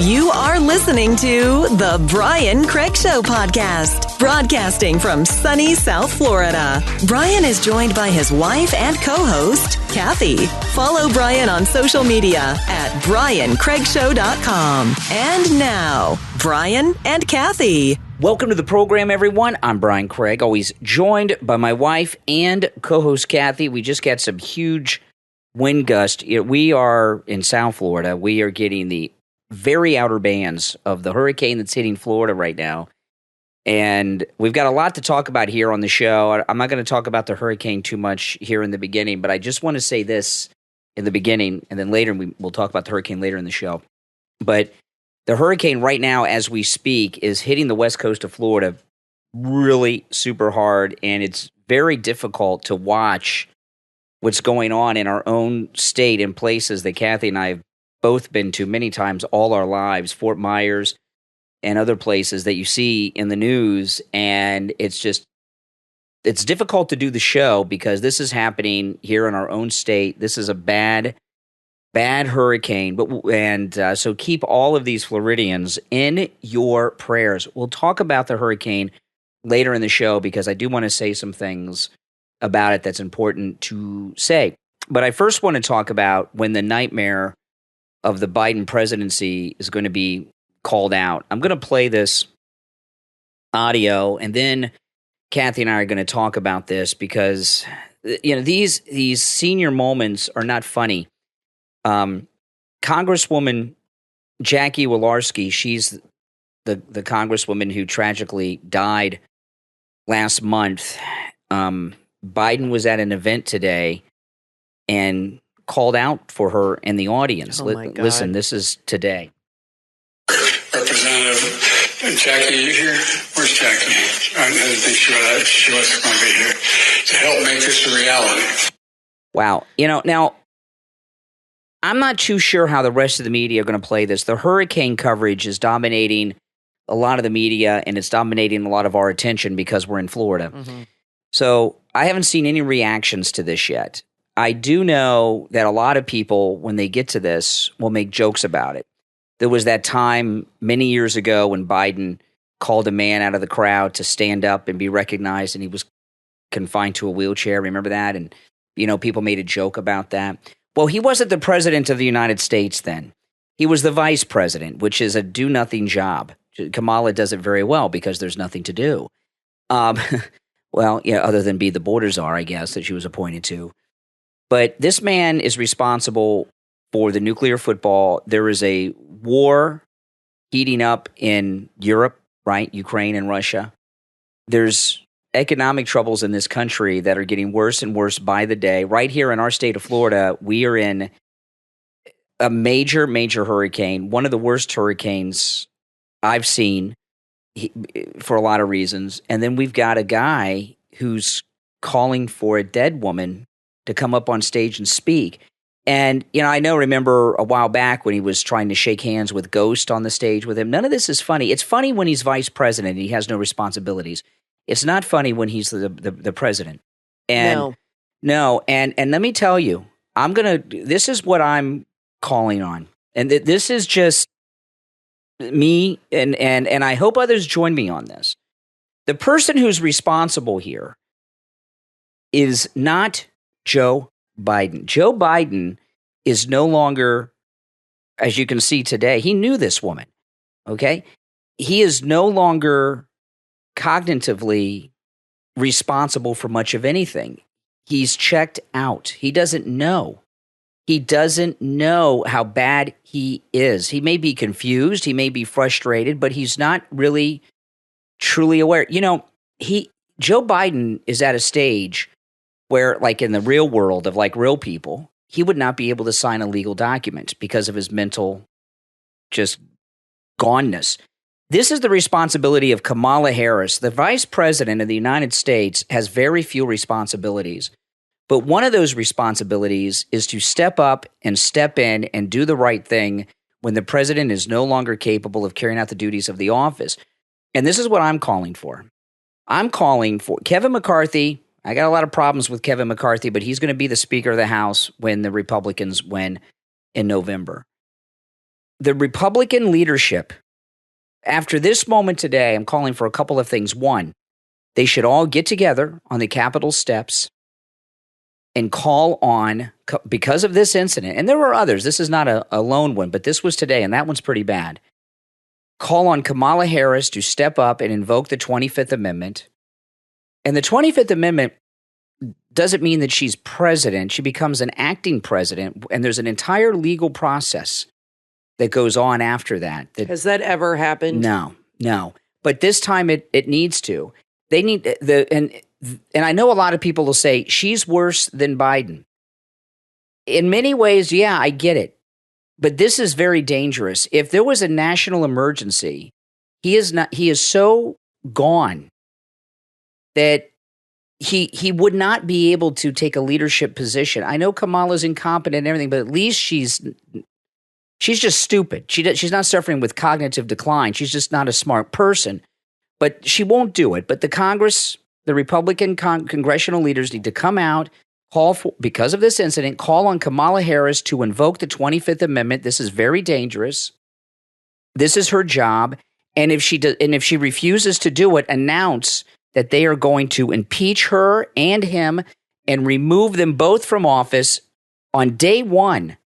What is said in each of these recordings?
You are listening to the Brian Craig Show podcast, broadcasting from sunny South Florida. Brian is joined by his wife and co-host, Kathy. Follow Brian on social media at briancraigshow.com. And now, Brian and Kathy. Welcome to the program, everyone. I'm Brian Craig, always joined by my wife and co-host Kathy. We just got some huge wind gust. We are in South Florida. We are getting the very outer bands of the hurricane that's hitting Florida right now. And we've got a lot to talk about here on the show. I'm not going to talk about the hurricane too much here in the beginning, but I just want to say this in the beginning, and then later we'll talk about the hurricane later in the show. But the hurricane right now, as we speak, is hitting the west coast of Florida really super hard, and it's very difficult to watch what's going on in our own state in places that Kathy and I have both been to many times all our lives, Fort Myers and other places that you see in the news. And it's difficult to do the show because this is happening here in our own state. This is a bad hurricane. So keep all of these Floridians in your prayers. We'll talk about the hurricane later in the show because I do want to say some things about it that's important to say. But I first want to talk about when the nightmare of the Biden presidency is going to be called out. I'm going to play this audio, and then Kathy and I are going to talk about this because these senior moments are not funny. Congresswoman Jackie Walorski, she's the congresswoman who tragically died last month. Biden was at an event today and called out for her in the audience. Listen, this is today. Representative Jackie, are you here? Where's Jackie? I didn't think she was going to be here to help make this a reality. Wow. Now, I'm not too sure how the rest of the media are going to play this. The hurricane coverage is dominating a lot of the media, and it's dominating a lot of our attention because we're in Florida. Mm-hmm. So I haven't seen any reactions to this yet. I do know that a lot of people, when they get to this, will make jokes about it. There was that time many years ago when Biden called a man out of the crowd to stand up and be recognized, and he was confined to a wheelchair. Remember that? And, people made a joke about that. Well, he wasn't the president of the United States then. He was the vice president, which is a do-nothing job. Kamala does it very well because there's nothing to do. Other than be the border czar, I guess, that she was appointed to. But this man is responsible for the nuclear football. There is a war heating up in Europe, right? Ukraine and Russia. There's economic troubles in this country that are getting worse and worse by the day. Right here in our state of Florida, we are in a major, major hurricane, one of the worst hurricanes I've seen for a lot of reasons. And then we've got a guy who's calling for a dead woman to come up on stage and speak. And, remember a while back when he was trying to shake hands with Ghost on the stage with him. None of this is funny. It's funny when he's vice president and he has no responsibilities. It's not funny when he's the president. And no. And let me tell you, this is what I'm calling on. And this is just me, and I hope others join me on this. The person who's responsible here is not Joe Biden. Joe Biden is no longer, as you can see today, he knew this woman, okay? He is no longer cognitively responsible for much of anything. He's checked out. He doesn't know. He doesn't know how bad he is. He may be confused. He may be frustrated, but he's not really truly aware. Joe Biden is at a stage where, like in the real world of like real people, he would not be able to sign a legal document because of his mental just goneness. This is the responsibility of Kamala Harris. The vice president of the United States has very few responsibilities. But one of those responsibilities is to step up and step in and do the right thing when the president is no longer capable of carrying out the duties of the office. And this is what I'm calling for. I'm calling for Kevin McCarthy. I got a lot of problems with Kevin McCarthy, but he's going to be the Speaker of the House when the Republicans win in November. the Republican leadership, after this moment today, I'm calling for a couple of things. One, they should all get together on the Capitol steps and call on, because of this incident, and there were others, this is not a lone one, but this was today, and that one's pretty bad. Call on Kamala Harris to step up and invoke the 25th Amendment. And the 25th Amendment doesn't mean that she's president. She becomes an acting president, and there's an entire legal process that goes on after that. Has that ever happened? No. But this time it needs to. They need and I know a lot of people will say she's worse than Biden. In many ways, yeah, I get it. But this is very dangerous. If there was a national emergency, he is so gone that he would not be able to take a leadership position. I know Kamala's incompetent and everything, but at least she's just stupid. She's not suffering with cognitive decline. She's just not a smart person. But she won't do it. But the Congress, the Republican congressional leaders need to come out, because of this incident, call on Kamala Harris to invoke the 25th Amendment. This is very dangerous. This is her job. And if she refuses to do it, announce that they are going to impeach her and him and remove them both from office on day one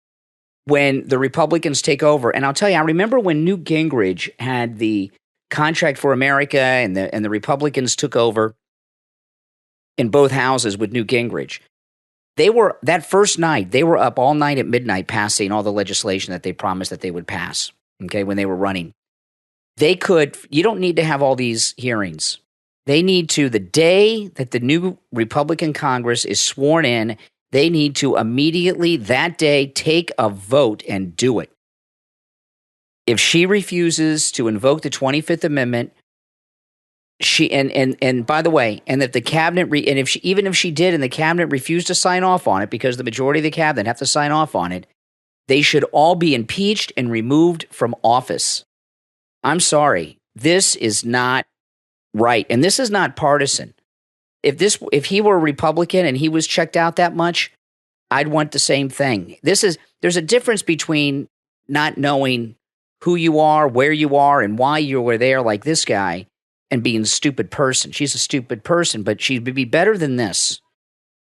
when the Republicans take over. And I'll tell you, I remember when Newt Gingrich had the Contract for America and the Republicans took over in both houses with Newt Gingrich. That first night, they were up all night at midnight passing all the legislation that they promised that they would pass, okay, when they were running. You don't need to have all these hearings. They need to, the day that the new Republican Congress is sworn in, they need to immediately that day take a vote and do it. If she refuses to invoke the 25th Amendment, and by the way, and that the cabinet even if she did and the cabinet refused to sign off on it, because the majority of the cabinet have to sign off on it, they should all be impeached and removed from office. I'm sorry, this is not right, and this is not partisan. If he were a Republican and he was checked out that much, I'd want the same thing. There's a difference between not knowing who you are, where you are, and why you were there, like this guy, and being a stupid person. She's a stupid person, but she'd be better than this.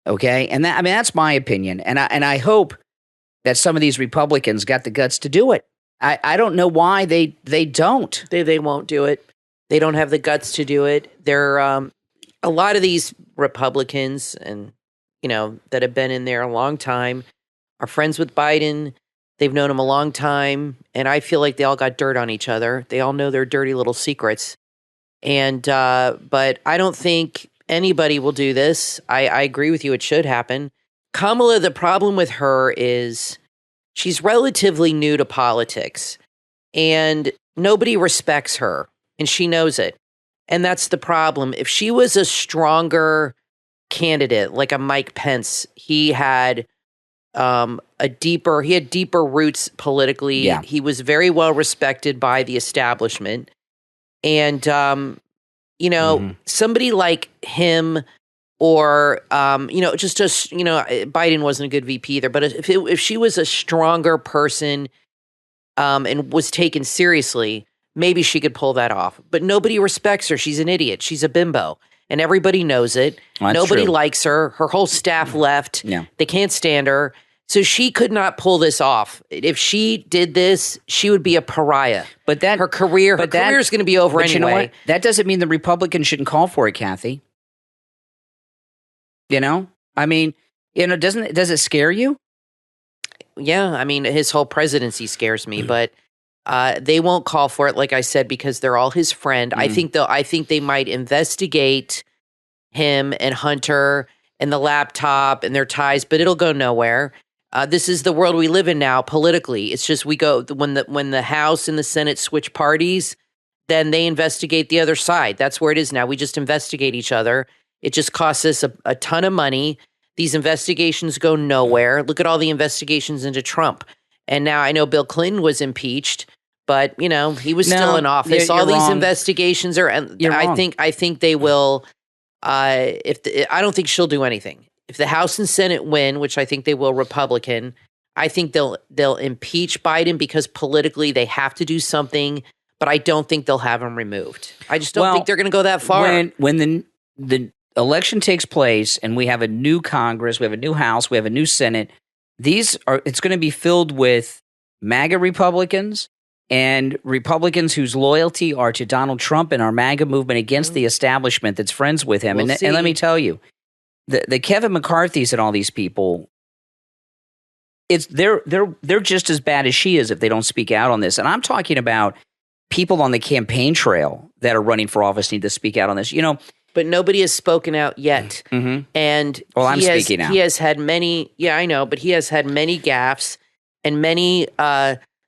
Okay? And that's my opinion. And I hope that some of these Republicans got the guts to do it. I don't know why they don't. They won't do it. They don't have the guts to do it. They're a lot of these Republicans and that have been in there a long time are friends with Biden. They've known him a long time, and I feel like they all got dirt on each other. They all know their dirty little secrets. And but I don't think anybody will do this. I agree with you. It should happen. Kamala, the problem with her is she's relatively new to politics, and nobody respects her, and she knows it. And that's the problem. If she was a stronger candidate, like a Mike Pence, he had deeper roots politically. Yeah. He was very well respected by the establishment. And, somebody like him or, Biden wasn't a good VP either, but if she was a stronger person and was taken seriously, maybe she could pull that off. But nobody respects her. She's an idiot. She's a bimbo. And everybody knows it. Well, nobody true. likes her. Her whole staff left. Yeah. They can't stand her. So she could not pull this off. If she did this, she would be a pariah. But her career is going to be over anyway. You know what? That doesn't mean the Republicans shouldn't call for it, Kathy. Does it scare you? Yeah, his whole presidency scares me, but they won't call for it, like I said, because they're all his friend. I think they might investigate him and Hunter and the laptop and their ties, but it'll go nowhere. This is the world we live in now politically. It's just when the House and the Senate switch parties, then they investigate the other side. That's where it is now. We just investigate each other. It just costs us a ton of money. These investigations go nowhere. Look at all the investigations into Trump. And now I know Bill Clinton was impeached, but he was still in office. All these investigations are. I think they will. I don't think she'll do anything. If the House and Senate win, which I think they will, Republican, I think they'll impeach Biden because politically they have to do something, but I don't think they'll have him removed. I just don't think they're going to go that far. When the election takes place and we have a new Congress, we have a new House, we have a new Senate, it's going to be filled with MAGA Republicans and Republicans whose loyalty are to Donald Trump and our MAGA movement against the establishment that's friends with him. And let me tell you, the Kevin McCarthy's and all these people, they're just as bad as she is if they don't speak out on this. And I'm talking about people on the campaign trail that are running for office need to speak out on this. But nobody has spoken out yet. Mm-hmm. And I'm speaking out. He has had many, I know, but he has had many gaffes and many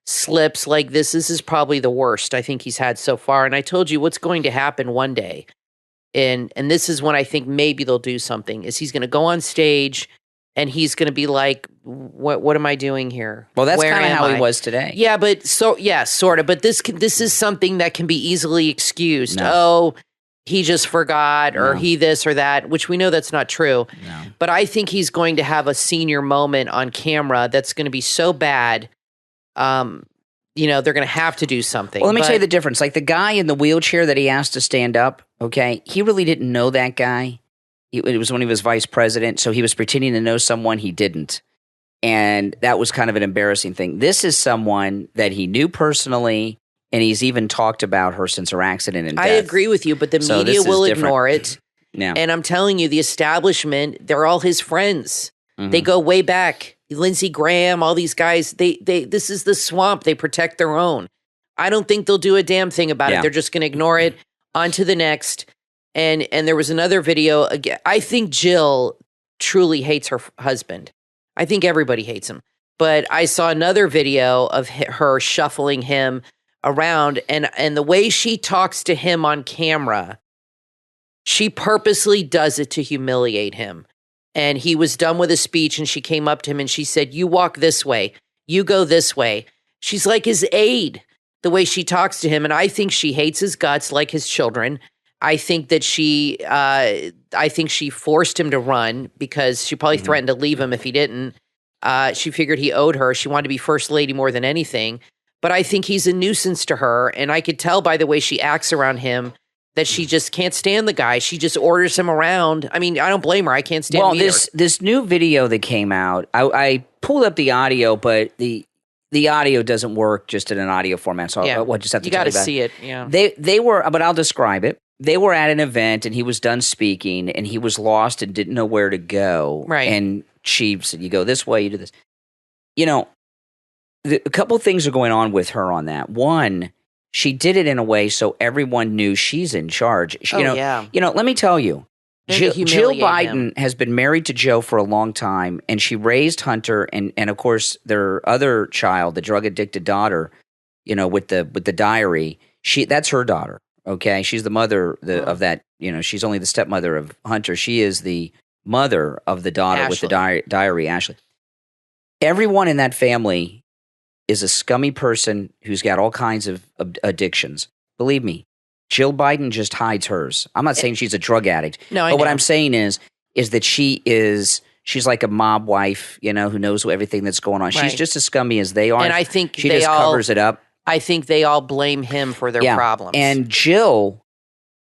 slips like this. This is probably the worst I think he's had so far. And I told you what's going to happen one day. And this is when I think maybe they'll do something, is he's going to go on stage and he's going to be like, what am I doing here? Well, that's kind of how he was today. Yeah, but sort of. But this is something that can be easily excused. No. Oh, he just forgot, or he this or that, which we know that's not true. No. But I think he's going to have a senior moment on camera that's going to be so bad, they're going to have to do something. Well, let me tell you the difference. Like the guy in the wheelchair that he asked to stand up, okay, he really didn't know that guy. It was when he was vice president, so he was pretending to know someone he didn't. And that was kind of an embarrassing thing. This is someone that he knew personally, and he's even talked about her since her accident and death. I agree with you, but the media will ignore it. Yeah. And I'm telling you, the establishment, they're all his friends. Mm-hmm. They go way back. Lindsey Graham, all these guys, this is the swamp. They protect their own. I don't think they'll do a damn thing about it. They're just going to ignore it. On to the next. And there was another video. Again, I think Jill truly hates her husband. I think everybody hates him. But I saw another video of her shuffling him around, and the way she talks to him on camera, she purposely does it to humiliate him. And he was done with his speech, and she came up to him and she said, "You walk this way. You go this way." She's like his aide, the way she talks to him. And I think she hates his guts like his children. I think that she forced him to run because she probably threatened to leave him if he didn't. She figured he owed her. She wanted to be first lady more than anything. But I think he's a nuisance to her. And I could tell by the way she acts around him that she just can't stand the guy. She just orders him around. I mean, I don't blame her. I can't stand him either. This new video that came out, I pulled up the audio, but the audio doesn't work just in an audio format. So I'll just have to tell you about it. You got to see it. Yeah. They were, but I'll describe it. They were at an event and he was done speaking and he was lost and didn't know where to go. Right. And she said, "You go this way, you do this." A couple things are going on with her on that. One, she did it in a way so everyone knew she's in charge. Let me tell you, Jill Biden has been married to Joe for a long time, and she raised Hunter and of course their other child, the drug addicted daughter, with the diary. That's her daughter. Okay, she's the mother of that. She's only the stepmother of Hunter. She is the mother of the daughter Ashley. With the diary, Ashley. Everyone in that family is a scummy person who's got all kinds of addictions. Believe me, Jill Biden just hides hers. I'm not saying she's a drug addict. No, but what I'm saying is that she's like a mob wife, who knows everything that's going on. Right. She's just as scummy as they are. And I think she just covers it up. I think they all blame him for their problems. And Jill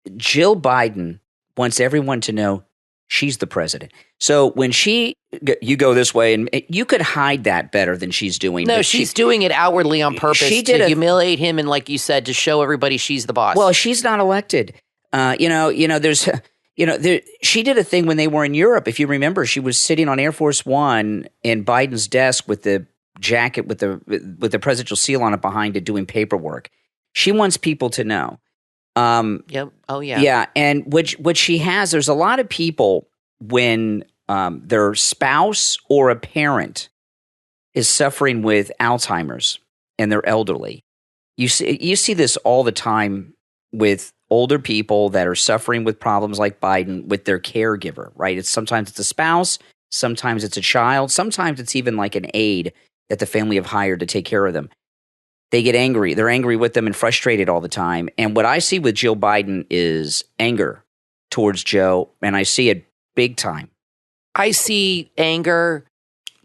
Biden wants everyone to know she's the president. So when you go this way, and you could hide that better than she's doing. No, she's doing it outwardly on purpose to humiliate him, and like you said, to show everybody she's the boss. Well, she's not elected. She did a thing when they were in Europe. If you remember, she was sitting on Air Force One in Biden's desk with the jacket with the presidential seal on it behind it, doing paperwork. She wants people to know. Yep. Oh yeah. Yeah, and what she has, there's a lot of people when their spouse or a parent is suffering with Alzheimer's and they're elderly. You see this all the time with older people that are suffering with problems like Biden with their caregiver, right? Sometimes it's a spouse, sometimes it's a child, sometimes it's even like an aide that the family have hired to take care of them. They get angry. They're angry with them and frustrated all the time. And what I see with Jill Biden is anger towards Joe, and I see it big time. I see anger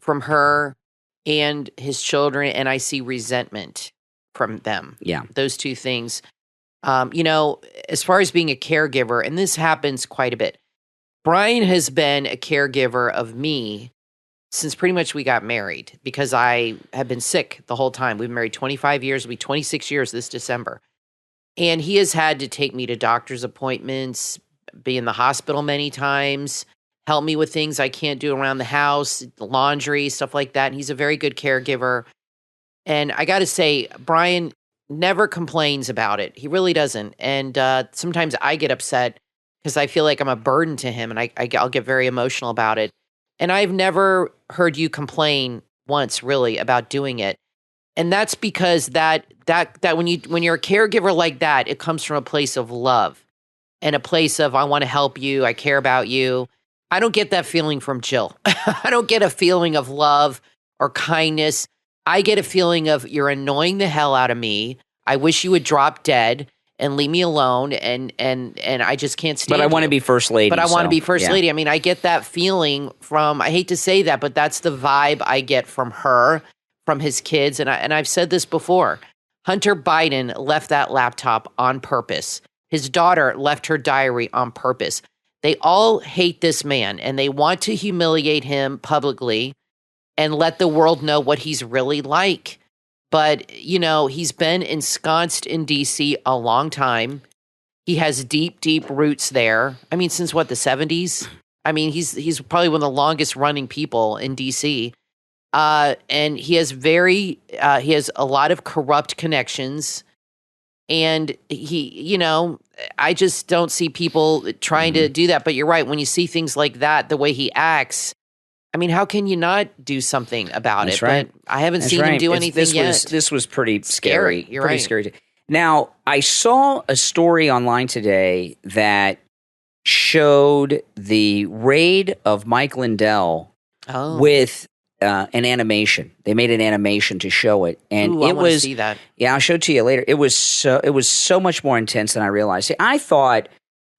from her and his children, and I see resentment from them. Yeah. Those two things. As far as being a caregiver, and this happens quite a bit, Brian has been a caregiver of me since pretty much we got married because I have been sick the whole time. We've been married 25 years. It'll be 26 years this December. And he has had to take me to doctor's appointments, be in the hospital many times, help me with things I can't do around the house, laundry, stuff like that. And he's a very good caregiver. And I got to say, Brian never complains about it. He really doesn't. And sometimes I get upset because I feel like I'm a burden to him, and I'll get very emotional about it. And I've never heard you complain once, really, about doing it. And that's because that when you're a caregiver like that, it comes from a place of love and a place of, I want to help you, I care about you. I don't get that feeling from Jill. I don't get a feeling of love or kindness. I get a feeling of, you're annoying the hell out of me. I wish you would drop dead and leave me alone, and I just can't stand. But I want to be first lady. But I want to be first lady. I mean, I get that feeling from, I hate to say that, but that's the vibe I get from her, from his kids. And I've said this before. Hunter Biden left that laptop on purpose. His daughter left her diary on purpose. They all hate this man, and they want to humiliate him publicly and let the world know what he's really like. But, he's been ensconced in D.C. a long time. He has deep, deep roots there. I mean, since what, the 70s? I mean, he's probably one of the longest running people in D.C. And he has he has a lot of corrupt connections. And I just don't see people trying to do that. But you're right. When you see things like that, the way he acts, I mean, how can you not do something about That's it? right. But I haven't seen him do anything yet. This was pretty scary. You're pretty right. scary. Now, I saw a story online today that showed the raid of Mike Lindell with an animation. They made an animation to show it, and I want to see that. Yeah, I'll show it to you later. It was so much more intense than I realized. See,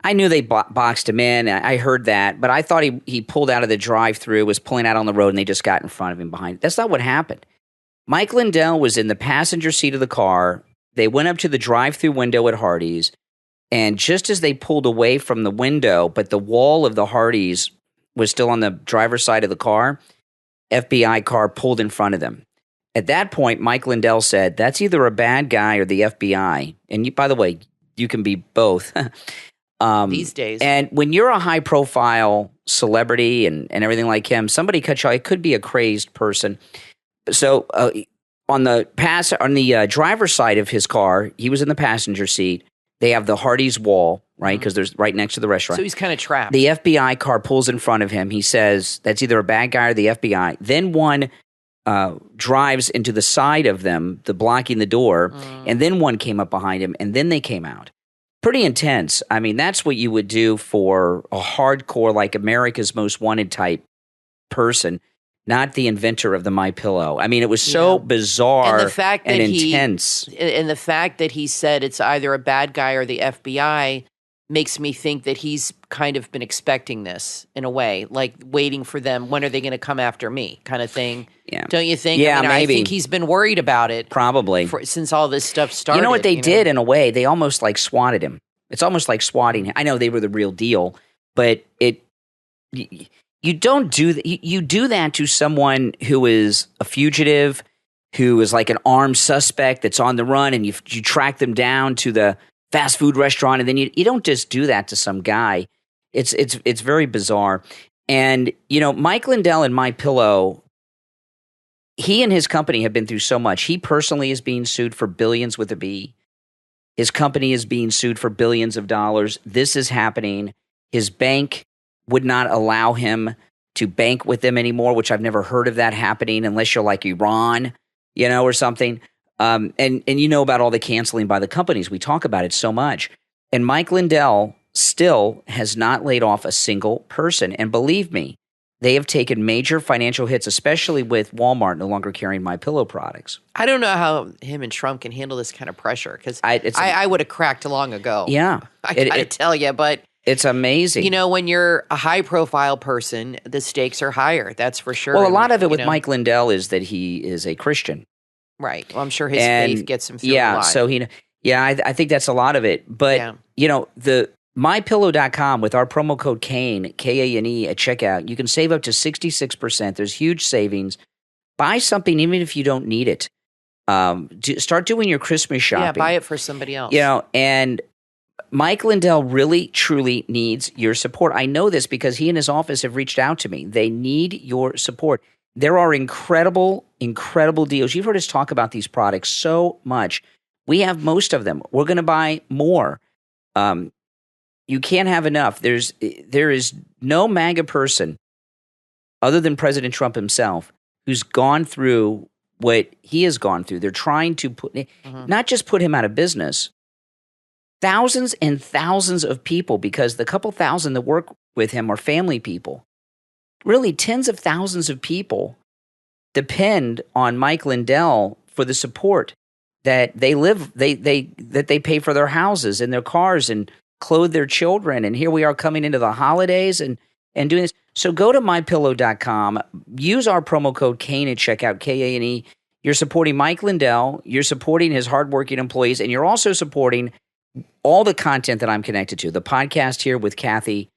I knew they boxed him in. I heard that, but I thought he pulled out of the drive-thru, was pulling out on the road, and they just got in front of him behind. That's not what happened. Mike Lindell was in the passenger seat of the car. They went up to the drive-thru window at Hardee's, and just as they pulled away from the window, but the wall of the Hardee's was still on the driver's side of the car, FBI car pulled in front of them. At that point, Mike Lindell said, "That's either a bad guy or the FBI." And by the way, you can be both. These days. And when you're a high profile celebrity and everything like him, somebody cuts you off. It could be a crazed person. So on the driver's side of his car, he was in the passenger seat. They have the Hardee's wall, right? Because there's right next to the restaurant. So he's kind of trapped. The FBI car pulls in front of him. He says, "That's either a bad guy or the FBI." Then one drives into the side of them, blocking the door, and then one came up behind him, and then they came out. Pretty intense. I mean, that's what you would do for a hardcore, like America's Most Wanted type person, not the inventor of the MyPillow. I mean, it was so bizarre and the fact that intense. And the fact that he said it's either a bad guy or the FBI makes me think that he's kind of been expecting this in a way, like waiting for them. When are they going to come after me kind of thing? Yeah. Don't you think? Yeah, I mean, maybe. I think he's been worried about it. Probably. Since all this stuff started. You know what they did in a way? They almost like swatted him. It's almost like swatting him. I know they were the real deal, but you don't do that. You do that to someone who is a fugitive, who is like an armed suspect that's on the run, and you track them down to the fast food restaurant, and then you don't just do that to some guy. It's very bizarre. And Mike Lindell and MyPillow, he and his company have been through so much. He personally is being sued for billions with a B. His company is being sued for billions of dollars. This is happening. His bank would not allow him to bank with them anymore, which I've never heard of that happening unless you're like Iran, or something. And you know about all the canceling by the companies. We talk about it so much. And Mike Lindell still has not laid off a single person. And believe me, they have taken major financial hits, especially with Walmart no longer carrying MyPillow products. I don't know how him and Trump can handle this kind of pressure, because I would have cracked long ago. Yeah. I got to tell you, but It's amazing. You know, when you're a high-profile person, the stakes are higher. That's for sure. Well, a lot of it with Mike Lindell is that he is a Christian. Right. Well, I'm sure his faith gets him through a lot. So I think that's a lot of it. But, the MyPillow.com with our promo code Kane, Kane at checkout, you can save up to 66%. There's huge savings. Buy something even if you don't need it. Start doing your Christmas shopping. Yeah, buy it for somebody else. And Mike Lindell really, truly needs your support. I know this because he and his office have reached out to me. They need your support. There are incredible, incredible deals. You've heard us talk about these products so much. We have most of them. We're going to buy more. You can't have enough. There is no MAGA person other than President Trump himself who's gone through what he has gone through. They're trying to not just put him out of business, thousands and thousands of people, because the couple thousand that work with him are family people. Really, tens of thousands of people depend on Mike Lindell for the support that they pay for their houses and their cars and clothe their children. And here we are coming into the holidays and doing this. So go to MyPillow.com, use our promo code Kane at checkout, Kane. You're supporting Mike Lindell, you're supporting his hardworking employees, and you're also supporting all the content that I'm connected to. The podcast here with Kathy,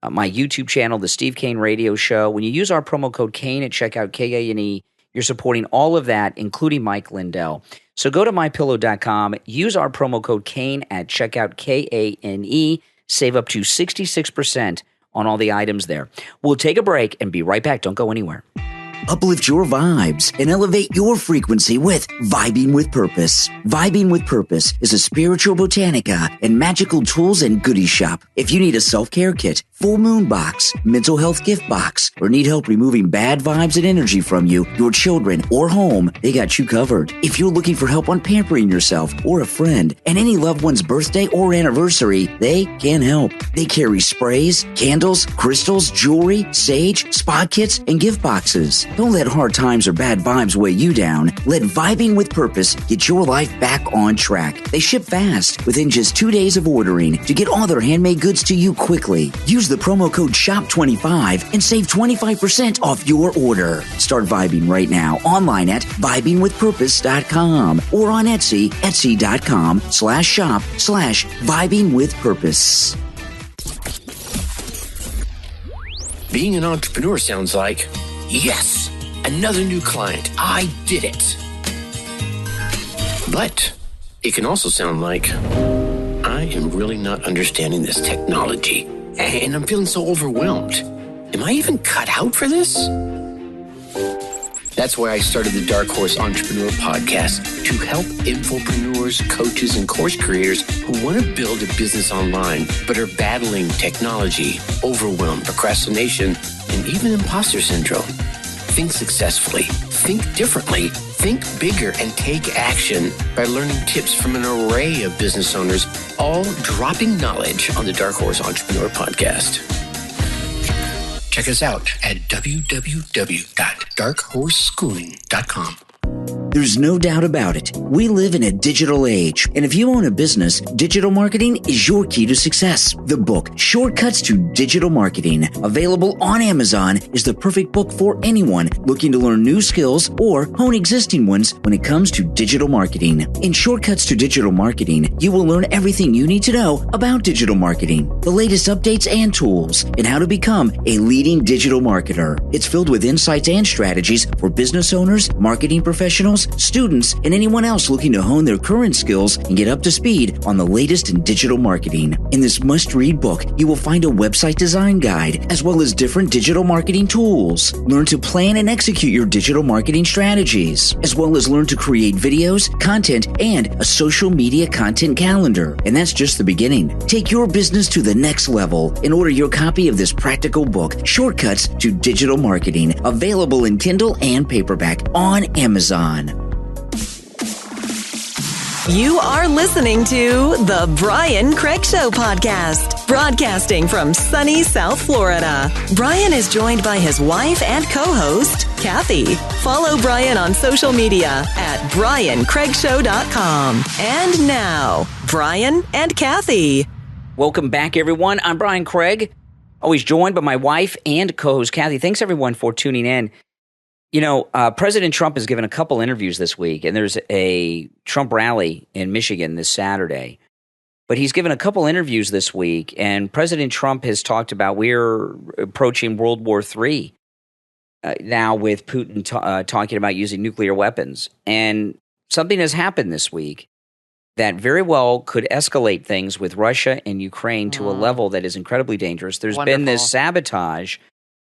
my YouTube channel, the Steve Kane Radio Show. When you use our promo code Kane at checkout, Kane, you're supporting all of that, including Mike Lindell. So go to MyPillow.com, use our promo code Kane at checkout, Kane, save up to 66% on all the items there. We'll take a break and be right back. Don't go anywhere. Uplift your vibes and elevate your frequency with Vibing with Purpose. Vibing with Purpose is a spiritual botanica and magical tools and goodie shop. If you need a self-care kit, full moon box, mental health gift box, or need help removing bad vibes and energy from you, your children, or home, they got you covered. If you're looking for help on pampering yourself or a friend and any loved one's birthday or anniversary, they can help. They carry sprays, candles, crystals, jewelry, sage, spa kits, and gift boxes. Don't let hard times or bad vibes weigh you down. Let Vibing with Purpose get your life back on track. They ship fast within just 2 days of ordering to get all their handmade goods to you quickly. Use the promo code SHOP25 and save 25% off your order. Start vibing right now online at vibingwithpurpose.com or on Etsy, etsy.com/shop/vibingwithpurpose. Being an entrepreneur sounds like, yes, another new client. I did it. But it can also sound like, I am really not understanding this technology, and I'm feeling so overwhelmed. Am I even cut out for this? That's why I started the Dark Horse Entrepreneur Podcast, to help infopreneurs, coaches, and course creators who want to build a business online but are battling technology, overwhelm, procrastination, and even imposter syndrome. Think successfully, think differently, think bigger, and take action by learning tips from an array of business owners, all dropping knowledge on the Dark Horse Entrepreneur Podcast. Check us out at www.darkhorseschooling.com. There's no doubt about it. We live in a digital age, and if you own a business, digital marketing is your key to success. The book, Shortcuts to Digital Marketing, available on Amazon, is the perfect book for anyone looking to learn new skills or hone existing ones when it comes to digital marketing. In Shortcuts to Digital Marketing, you will learn everything you need to know about digital marketing, the latest updates and tools, and how to become a leading digital marketer. It's filled with insights and strategies for business owners, marketing professionals, students, and anyone else looking to hone their current skills and get up to speed on the latest in digital marketing. In this must-read book, you will find a website design guide, as well as different digital marketing tools. Learn to plan and execute your digital marketing strategies, as well as learn to create videos, content, and a social media content calendar. And that's just the beginning. Take your business to the next level and order your copy of this practical book, Shortcuts to Digital Marketing, available in Kindle and paperback on Amazon. You are listening to The Brian Craig Show podcast, broadcasting from sunny South Florida. Brian is joined by his wife and co-host, Kathy. Follow Brian on social media at BrianCraigShow.com. And now, Brian and Kathy. Welcome back, everyone. I'm Brian Craig, always joined by my wife and co-host Kathy. Thanks, everyone, for tuning in. You know, President Trump has given a couple interviews this week, and there's a Trump rally in Michigan this Saturday. But he's given a couple interviews this week, and President Trump has talked about we're approaching World War III now with Putin talking about using nuclear weapons. And something has happened this week that very well could escalate things with Russia and Ukraine to a level that is incredibly dangerous. There's been this sabotage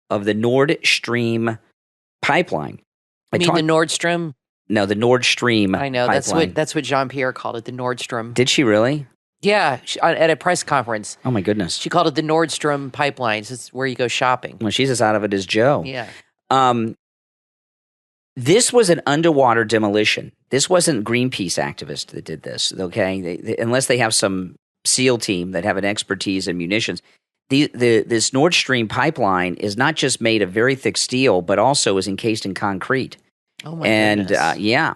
of the Nord Stream pipeline. You mean the Nordstrom? No, the Nord Stream I know. pipeline. That's what Jean-Pierre called it, the Nordstrom. Did she really? Yeah, at a press conference. Oh, my goodness. She called it the Nordstrom pipelines. It's where you go shopping. Well, she's as out of it as Joe. Yeah. This was an underwater demolition. This wasn't Greenpeace activists that did this, okay? Unless they have some SEAL team that have an expertise in munitions. This Nord Stream pipeline is not just made of very thick steel, but also is encased in concrete. Oh, my goodness. Yeah.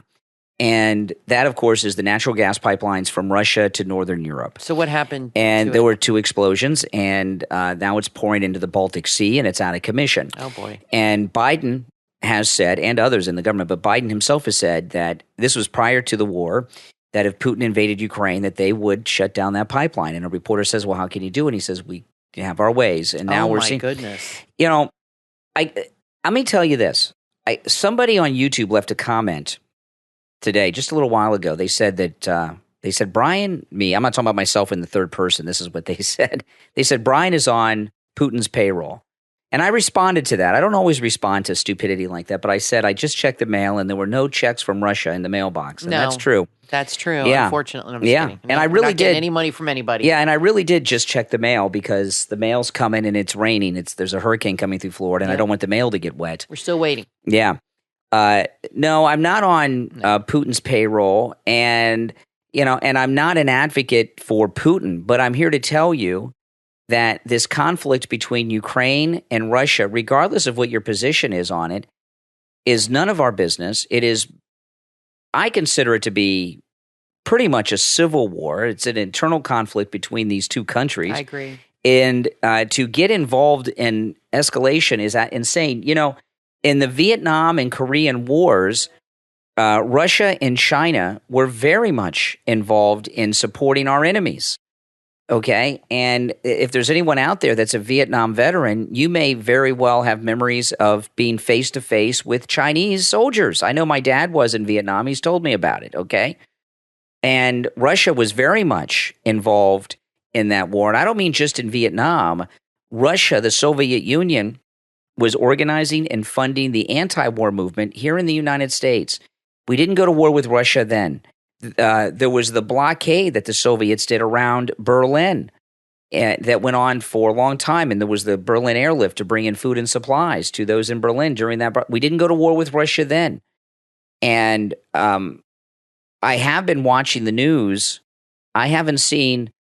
And that, of course, is the natural gas pipelines from Russia to northern Europe. So what happened? And there were 2 explosions, and now it's pouring into the Baltic Sea, and it's out of commission. Oh, boy. And Biden has said, and others in the government, but Biden himself has said that this was prior to the war, that if Putin invaded Ukraine, that they would shut down that pipeline. And a reporter says, well, how can you do it? And he says, we have our ways. And now we're seeing. Oh, my goodness. You know, let me tell you this. Somebody on YouTube left a comment today, just a little while ago. They said that, Brian, I'm not talking about myself in the third person. This is what they said. They said, Brian is on Putin's payroll. And I responded to that. I don't always respond to stupidity like that, but I said I just checked the mail and there were no checks from Russia in the mailbox. And that's true. That's true. Yeah. Unfortunately. I'm just kidding. And I really not getting any money from anybody. Yeah, and I really did just check the mail because the mail's coming and it's raining. There's a hurricane coming through Florida, and I don't want the mail to get wet. We're still waiting. Yeah. No, I'm not on Putin's payroll, and I'm not an advocate for Putin, but I'm here to tell you that this conflict between Ukraine and Russia, regardless of what your position is on it, is none of our business. It is, I consider it to be pretty much a civil war. It's an internal conflict between these two countries. I agree. And to get involved in escalation is insane. In the Vietnam and Korean wars, Russia and China were very much involved in supporting our enemies. Okay, and if there's anyone out there that's a Vietnam veteran, you may very well have memories of being face-to-face with Chinese soldiers. I know my dad was in Vietnam. He's told me about it, okay? And Russia was very much involved in that war. And I don't mean just in Vietnam. Russia, the Soviet Union, was organizing and funding the anti-war movement here in the United States. We didn't go to war with Russia then. There was the blockade that the Soviets did around Berlin that went on for a long time, and there was the Berlin airlift to bring in food and supplies to those in Berlin during that. We didn't go to war with Russia then. And I have been watching the news. I haven't seen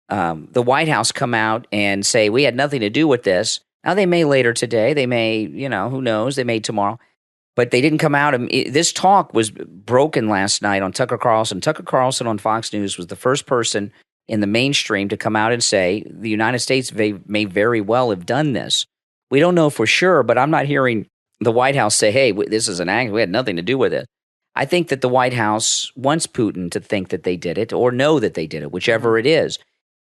the White House come out and say, we had nothing to do with this. Now, they may later today. They may, who knows? They may tomorrow. But they didn't come out. This talk was broken last night on Tucker Carlson. Tucker Carlson on Fox News was the first person in the mainstream to come out and say the United States may very well have done this. We don't know for sure, but I'm not hearing the White House say, hey, this is an act. We had nothing to do with it. I think that the White House wants Putin to think that they did it or know that they did it, whichever it is.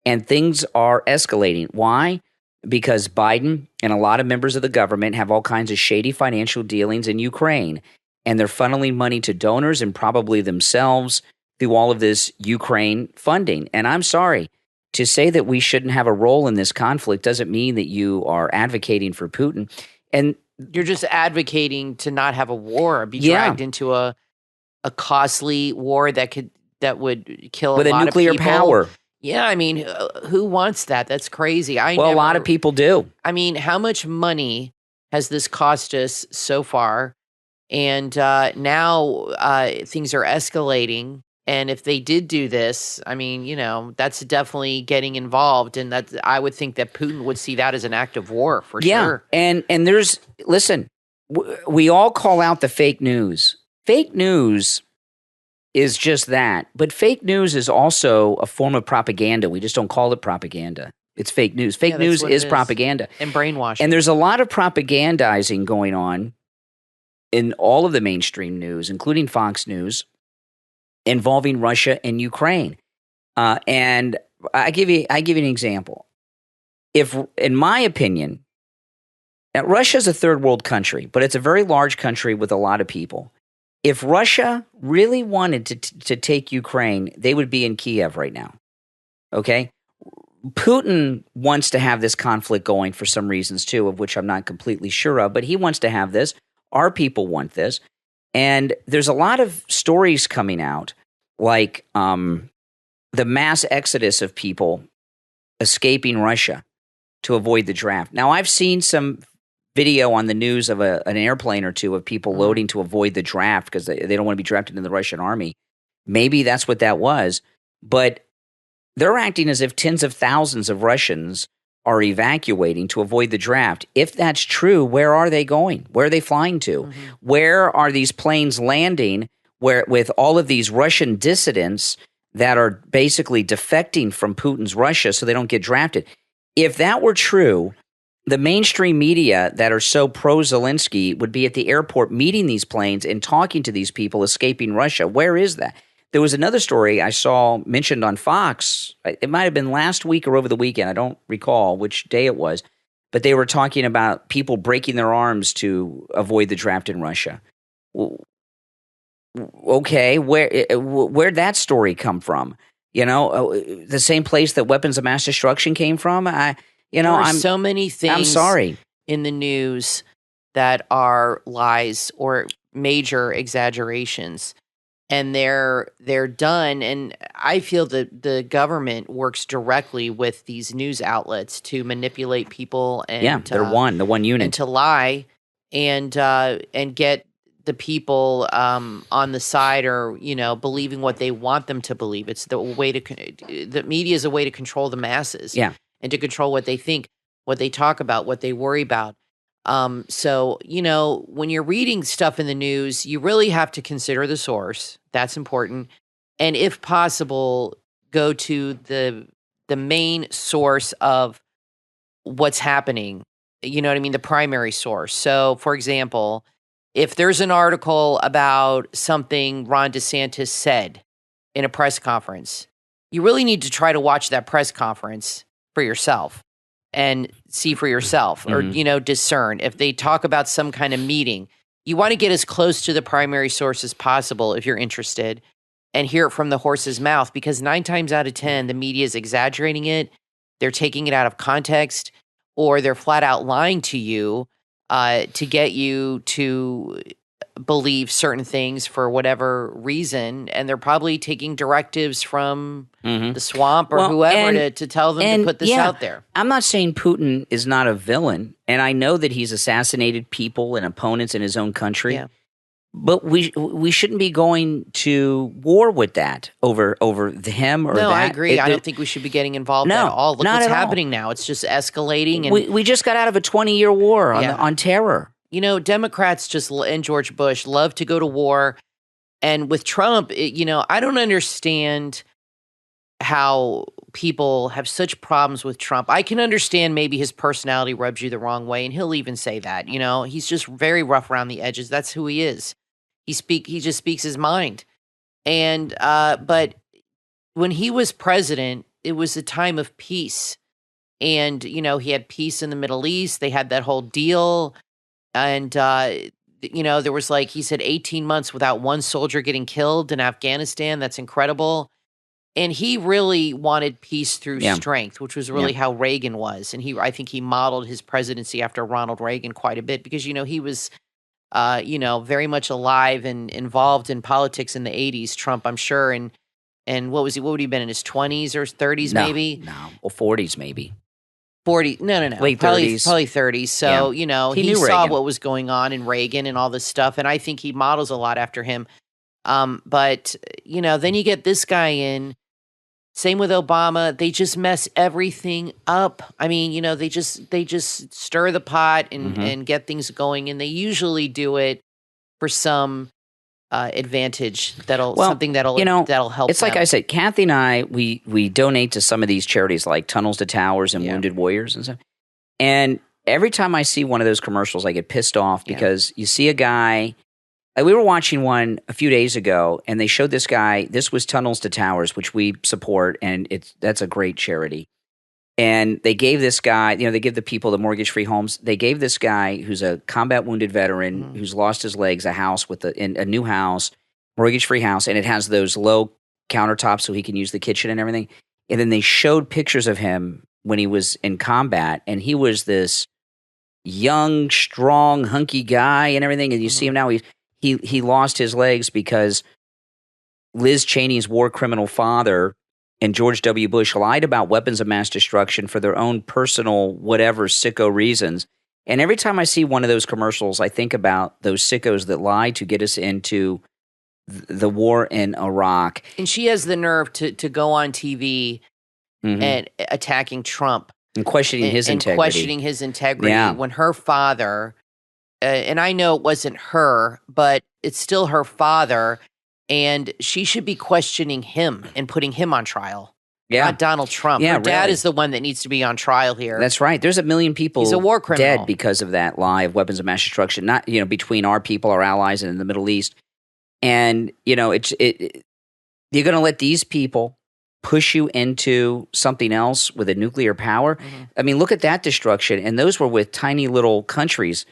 And things are escalating. Why? Because Biden and a lot of members of the government have all kinds of shady financial dealings in Ukraine, and they're funneling money to donors and probably themselves through all of this Ukraine funding. And I'm sorry, to say that we shouldn't have a role in this conflict doesn't mean that you are advocating for Putin. And you're just advocating to not have a war, be dragged into a costly war that would kill with a lot a nuclear of people. power. Yeah, I mean, who wants that? That's crazy. A lot of people do. I mean, how much money has this cost us so far? And now things are escalating. And if they did do this, I mean, that's definitely getting involved. And I would think that Putin would see that as an act of war for sure. And listen, we all call out the fake news. Fake news is just that. But fake news is also a form of propaganda. We just don't call it propaganda. It's fake news. Fake news is propaganda. And brainwashing. And there's a lot of propagandizing going on in all of the mainstream news, including Fox News, involving Russia and Ukraine. And I give you an example. If, in my opinion, now Russia is a third world country, but it's a very large country with a lot of people. If Russia really wanted to take Ukraine, they would be in Kiev right now. Okay? Putin wants to have this conflict going for some reasons too, of which I'm not completely sure of, but he wants to have this. Our people want this. And there's a lot of stories coming out, like the mass exodus of people escaping Russia to avoid the draft. Now, I've seen some video on the news of an airplane or two of people loading to avoid the draft because they don't want to be drafted in the Russian army. Maybe that's what that was. But they're acting as if tens of thousands of Russians are evacuating to avoid the draft. If that's true, where are they going? Where are they flying to? Mm-hmm. Where are these planes landing with all of these Russian dissidents that are basically defecting from Putin's Russia so they don't get drafted? If that were true, the mainstream media that are so pro-Zelensky would be at the airport meeting these planes and talking to these people escaping Russia. Where is that? There was another story I saw mentioned on Fox. It might have been last week or over the weekend. I don't recall which day it was. But they were talking about people breaking their arms to avoid the draft in Russia. Okay, where'd that story come from? You know, the same place that weapons of mass destruction came from? There are so many things I'm sorry. In the news that are lies or major exaggerations. And they're done, and I feel that the government works directly with these news outlets to manipulate people and they're the one unit, and to lie and get the people on the side or believing what they want them to believe. It's the way the media is a way to control the masses, and to control what they think, what they talk about, what they worry about. So, when you're reading stuff in the news, you really have to consider the source. That's important. And if possible, go to the main source of what's happening. You know what I mean? The primary source. So, for example, if there's an article about something Ron DeSantis said in a press conference, you really need to try to watch that press conference for yourself. And see for yourself or, discern. If they talk about some kind of meeting, you want to get as close to the primary source as possible if you're interested and hear it from the horse's mouth, because 9 times out of 10, the media is exaggerating it. They're taking it out of context, or they're flat out lying to you to get you to believe certain things for whatever reason. And they're probably taking directives from the swamp or whoever to tell them to put this out there. I'm not saying Putin is not a villain, and I know that he's assassinated people and opponents in his own country. Yeah. But we shouldn't be going to war with that over him or that. No, I agree. I don't think we should be getting involved at all. Look what's happening now. It's just escalating. And we just got out of a 20-year war on terror. Democrats and George Bush love to go to war. And with Trump, I don't understand how people have such problems with Trump. I can understand maybe his personality rubs you the wrong way, and he'll even say that. He's just very rough around the edges. That's who he is. He just speaks his mind. And but when he was president, it was a time of peace. And, he had peace in the Middle East. They had that whole deal. And, there was he said 18 months without one soldier getting killed in Afghanistan. That's incredible. And he really wanted peace through strength, which was really how Reagan was. And I think he modeled his presidency after Ronald Reagan quite a bit because, he was, very much alive and involved in politics in the 80s, Trump, I'm sure. And what would he have been in his 20s or 30s maybe? No, or 40s maybe. 40, no. Late probably 30s. Probably 30s. So, he saw Reagan. what was going on in Reagan and all this stuff. And I think he models a lot after him. But, then you get this guy in. Same with Obama. They just mess everything up. I mean, they just stir the pot and get things going. And they usually do it for some advantage that'll help. It's like I said, Kathy and I, we donate to some of these charities like Tunnels to Towers and Wounded Warriors and stuff. And every time I see one of those commercials, I get pissed off because you see a guy. We were watching one a few days ago, and they showed this guy. This was Tunnels to Towers, which we support, and that's a great charity. And they gave this guy, they give the people the mortgage-free homes. They gave this guy who's a combat wounded veteran who's lost his legs a house with a new house, mortgage-free house, and it has those low countertops so he can use the kitchen and everything. And then they showed pictures of him when he was in combat, and he was this young, strong, hunky guy and everything. And you see him now, he lost his legs because Liz Cheney's war criminal father and George W. Bush lied about weapons of mass destruction for their own personal whatever sicko reasons. And every time I see one of those commercials, I think about those sickos that lied to get us into the war in Iraq. And she has the nerve to go on TV and attacking Trump. And questioning his integrity. Yeah. When her father, and I know it wasn't her, but it's still her father, and she should be questioning him and putting him on trial. Yeah. Not Donald Trump. Yeah, her dad is the one that needs to be on trial here. That's right. There's 1 million people He's a war criminal. Dead because of that lie of weapons of mass destruction, not between our people, our allies, and in the Middle East. And, you're going to let these people push you into something else with a nuclear power? I mean, look at that destruction. And those were with tiny little countries,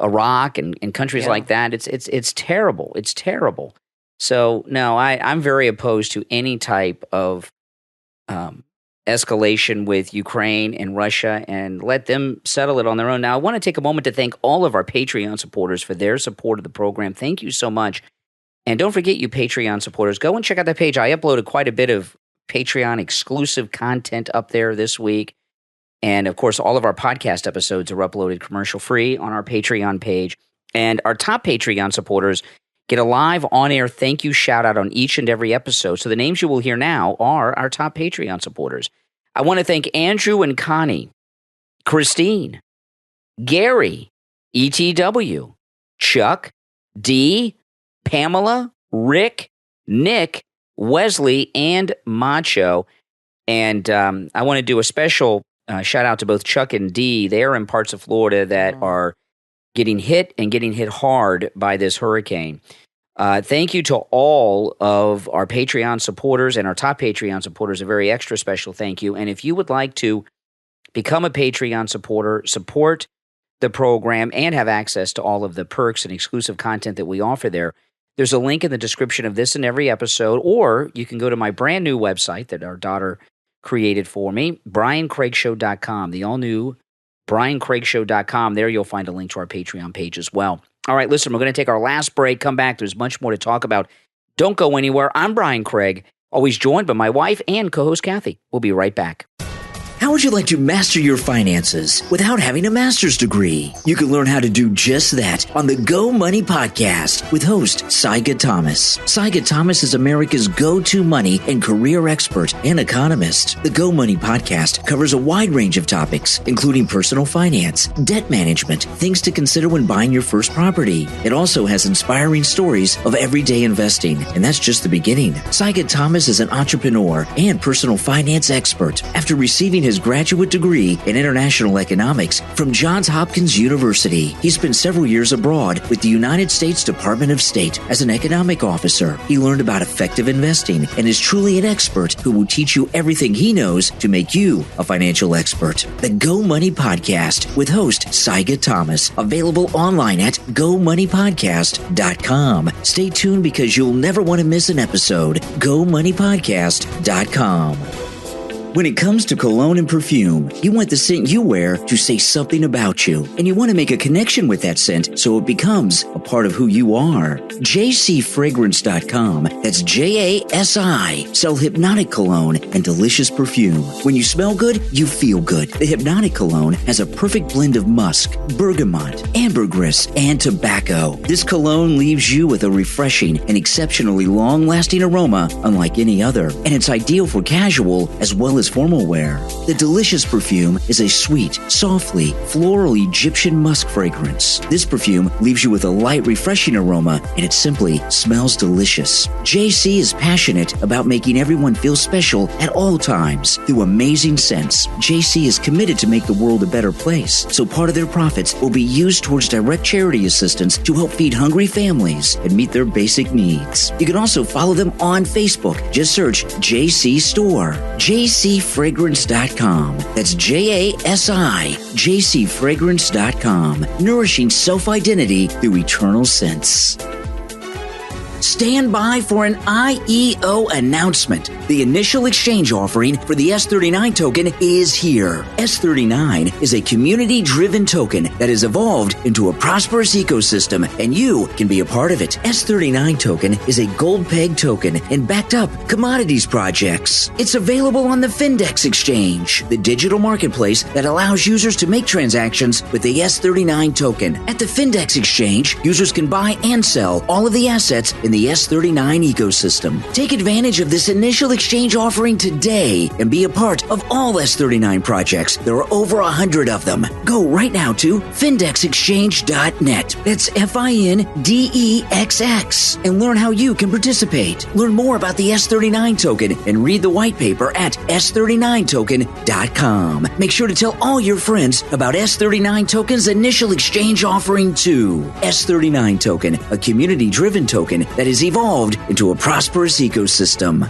Iraq and countries like that. It's terrible. It's terrible. So, no, I'm very opposed to any type of escalation with Ukraine and Russia, and let them settle it on their own. Now, I want to take a moment to thank all of our Patreon supporters for their support of the program. Thank you so much. And don't forget, you Patreon supporters, go and check out that page. I uploaded quite a bit of Patreon exclusive content up there this week. And, of course, all of our podcast episodes are uploaded commercial-free on our Patreon page. And our top Patreon supporters get a live on-air thank you shout-out on each and every episode. So the names you will hear now are our top Patreon supporters. I want to thank Andrew and Connie, Christine, Gary, ETW, Chuck, D, Pamela, Rick, Nick, Wesley, and Macho. And I want to do a special shout-out to both Chuck and D. They're in parts of Florida that are getting hit hard by this hurricane. Thank you to all of our Patreon supporters and our top Patreon supporters. A very extra special thank you. And if you would like to become a Patreon supporter, support the program, and have access to all of the perks and exclusive content that we offer there, there's a link in the description of this and every episode, or you can go to my brand new website that our daughter created for me, BrianCraigShow.com, the all-new BrianCraigShow.com. There you'll find a link to our Patreon page as well. All right, listen, we're going to take our last break, come back. There's much more to talk about. Don't go anywhere. I'm Brian Craig, always joined by my wife and co-host Kathy. We'll be right back. How would you like to master your finances without having a master's degree? You can learn how to do just that on the Go Money Podcast with host Saiga Thomas. Saiga Thomas is America's go-to money and career expert and economist. The Go Money Podcast covers a wide range of topics, including personal finance, debt management, things to consider when buying your first property. It also has inspiring stories of everyday investing, and that's just the beginning. Saiga Thomas is an entrepreneur and personal finance expert. After receiving his graduate degree in international economics from Johns Hopkins University, he spent several years abroad with the United States Department of State as an economic officer. He learned about effective investing and is truly an expert who will teach you everything he knows to make you a financial expert. The Go Money Podcast with host Saiga Thomas, available online at GoMoneyPodcast.com. Stay tuned because you'll never want to miss an episode. GoMoneyPodcast.com. When it comes to cologne and perfume, you want the scent you wear to say something about you, and you want to make a connection with that scent so it becomes a part of who you are. JCFragrance.com, that's JASI, sell hypnotic cologne and delicious perfume. When you smell good, you feel good. The hypnotic cologne has a perfect blend of musk, bergamot, ambergris, and tobacco. This cologne leaves you with a refreshing and exceptionally long-lasting aroma unlike any other, and it's ideal for casual as well as formal wear. The delicious perfume is a sweet, softly floral Egyptian musk fragrance. This perfume leaves you with a light, refreshing aroma, and it simply smells delicious. JC is passionate about making everyone feel special at all times. Through amazing scents, JC is committed to make the world a better place, so part of their profits will be used towards direct charity assistance to help feed hungry families and meet their basic needs. You can also follow them on Facebook. Just search JC Store. JCFragrance.com. That's JASI. JCFragrance.com. Nourishing self-identity through eternal scents. Stand by for an IEO announcement. The initial exchange offering for the S39 token is here. S39 is a community-driven token that has evolved into a prosperous ecosystem, and you can be a part of it. S39 token is a gold peg token and backed up commodities projects. It's available on the Findex Exchange, the digital marketplace that allows users to make transactions with the S39 token. At the Findex Exchange, users can buy and sell all of the assets in the S39 ecosystem. Take advantage of this initial exchange offering today and be a part of all S39 projects. There are over 100 of them. Go right now to findexexchange.net. That's FINDEXX and learn how you can participate. Learn more about the S39 token and read the white paper at S39token.com. Make sure to tell all your friends about S39 token's initial exchange offering too. S39 token, a community-driven token that has evolved into a prosperous ecosystem.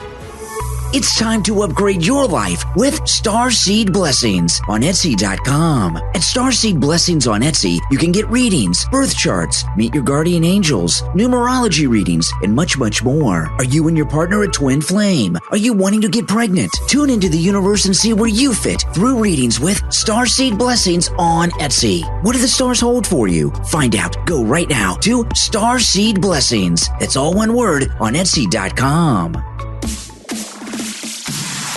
It's time to upgrade your life with Starseed Blessings on Etsy.com. At Starseed Blessings on Etsy, you can get readings, birth charts, meet your guardian angels, numerology readings, and much, much more. Are you and your partner a twin flame? Are you wanting to get pregnant? Tune into the universe and see where you fit through readings with Starseed Blessings on Etsy. What do the stars hold for you? Find out. Go right now to Starseed Blessings. That's all one word on Etsy.com.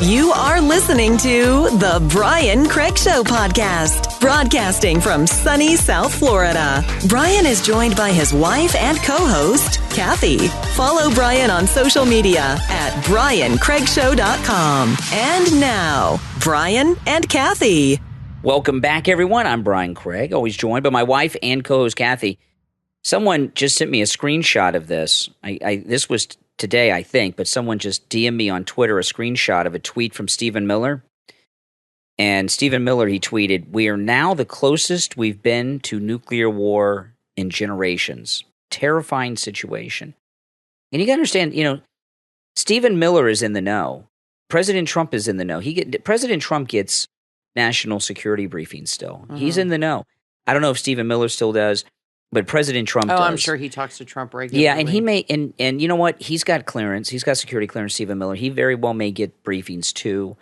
You are listening to The Brian Craig Show podcast, broadcasting from sunny South Florida. Brian is joined by his wife and co-host, Kathy. Follow Brian on social media at BrianCraigShow.com. And now, Brian and Kathy. Welcome back, everyone. I'm Brian Craig, always joined by my wife and co-host, Kathy. Someone just sent me a screenshot of this. This was today, I think, but someone just DM'd me on Twitter a screenshot of a tweet from Stephen Miller. And Stephen Miller, he tweeted, "We are now the closest we've been to nuclear war in generations. Terrifying situation." And you got to understand, Stephen Miller is in the know. President Trump is in the know. President Trump gets national security briefings still. Mm-hmm. He's in the know. I don't know if Stephen Miller still does. But President Trump does. I'm sure he talks to Trump regularly. Yeah, and he may, and you know what? He's got clearance. He's got security clearance, Stephen Miller. He very well may get briefings too.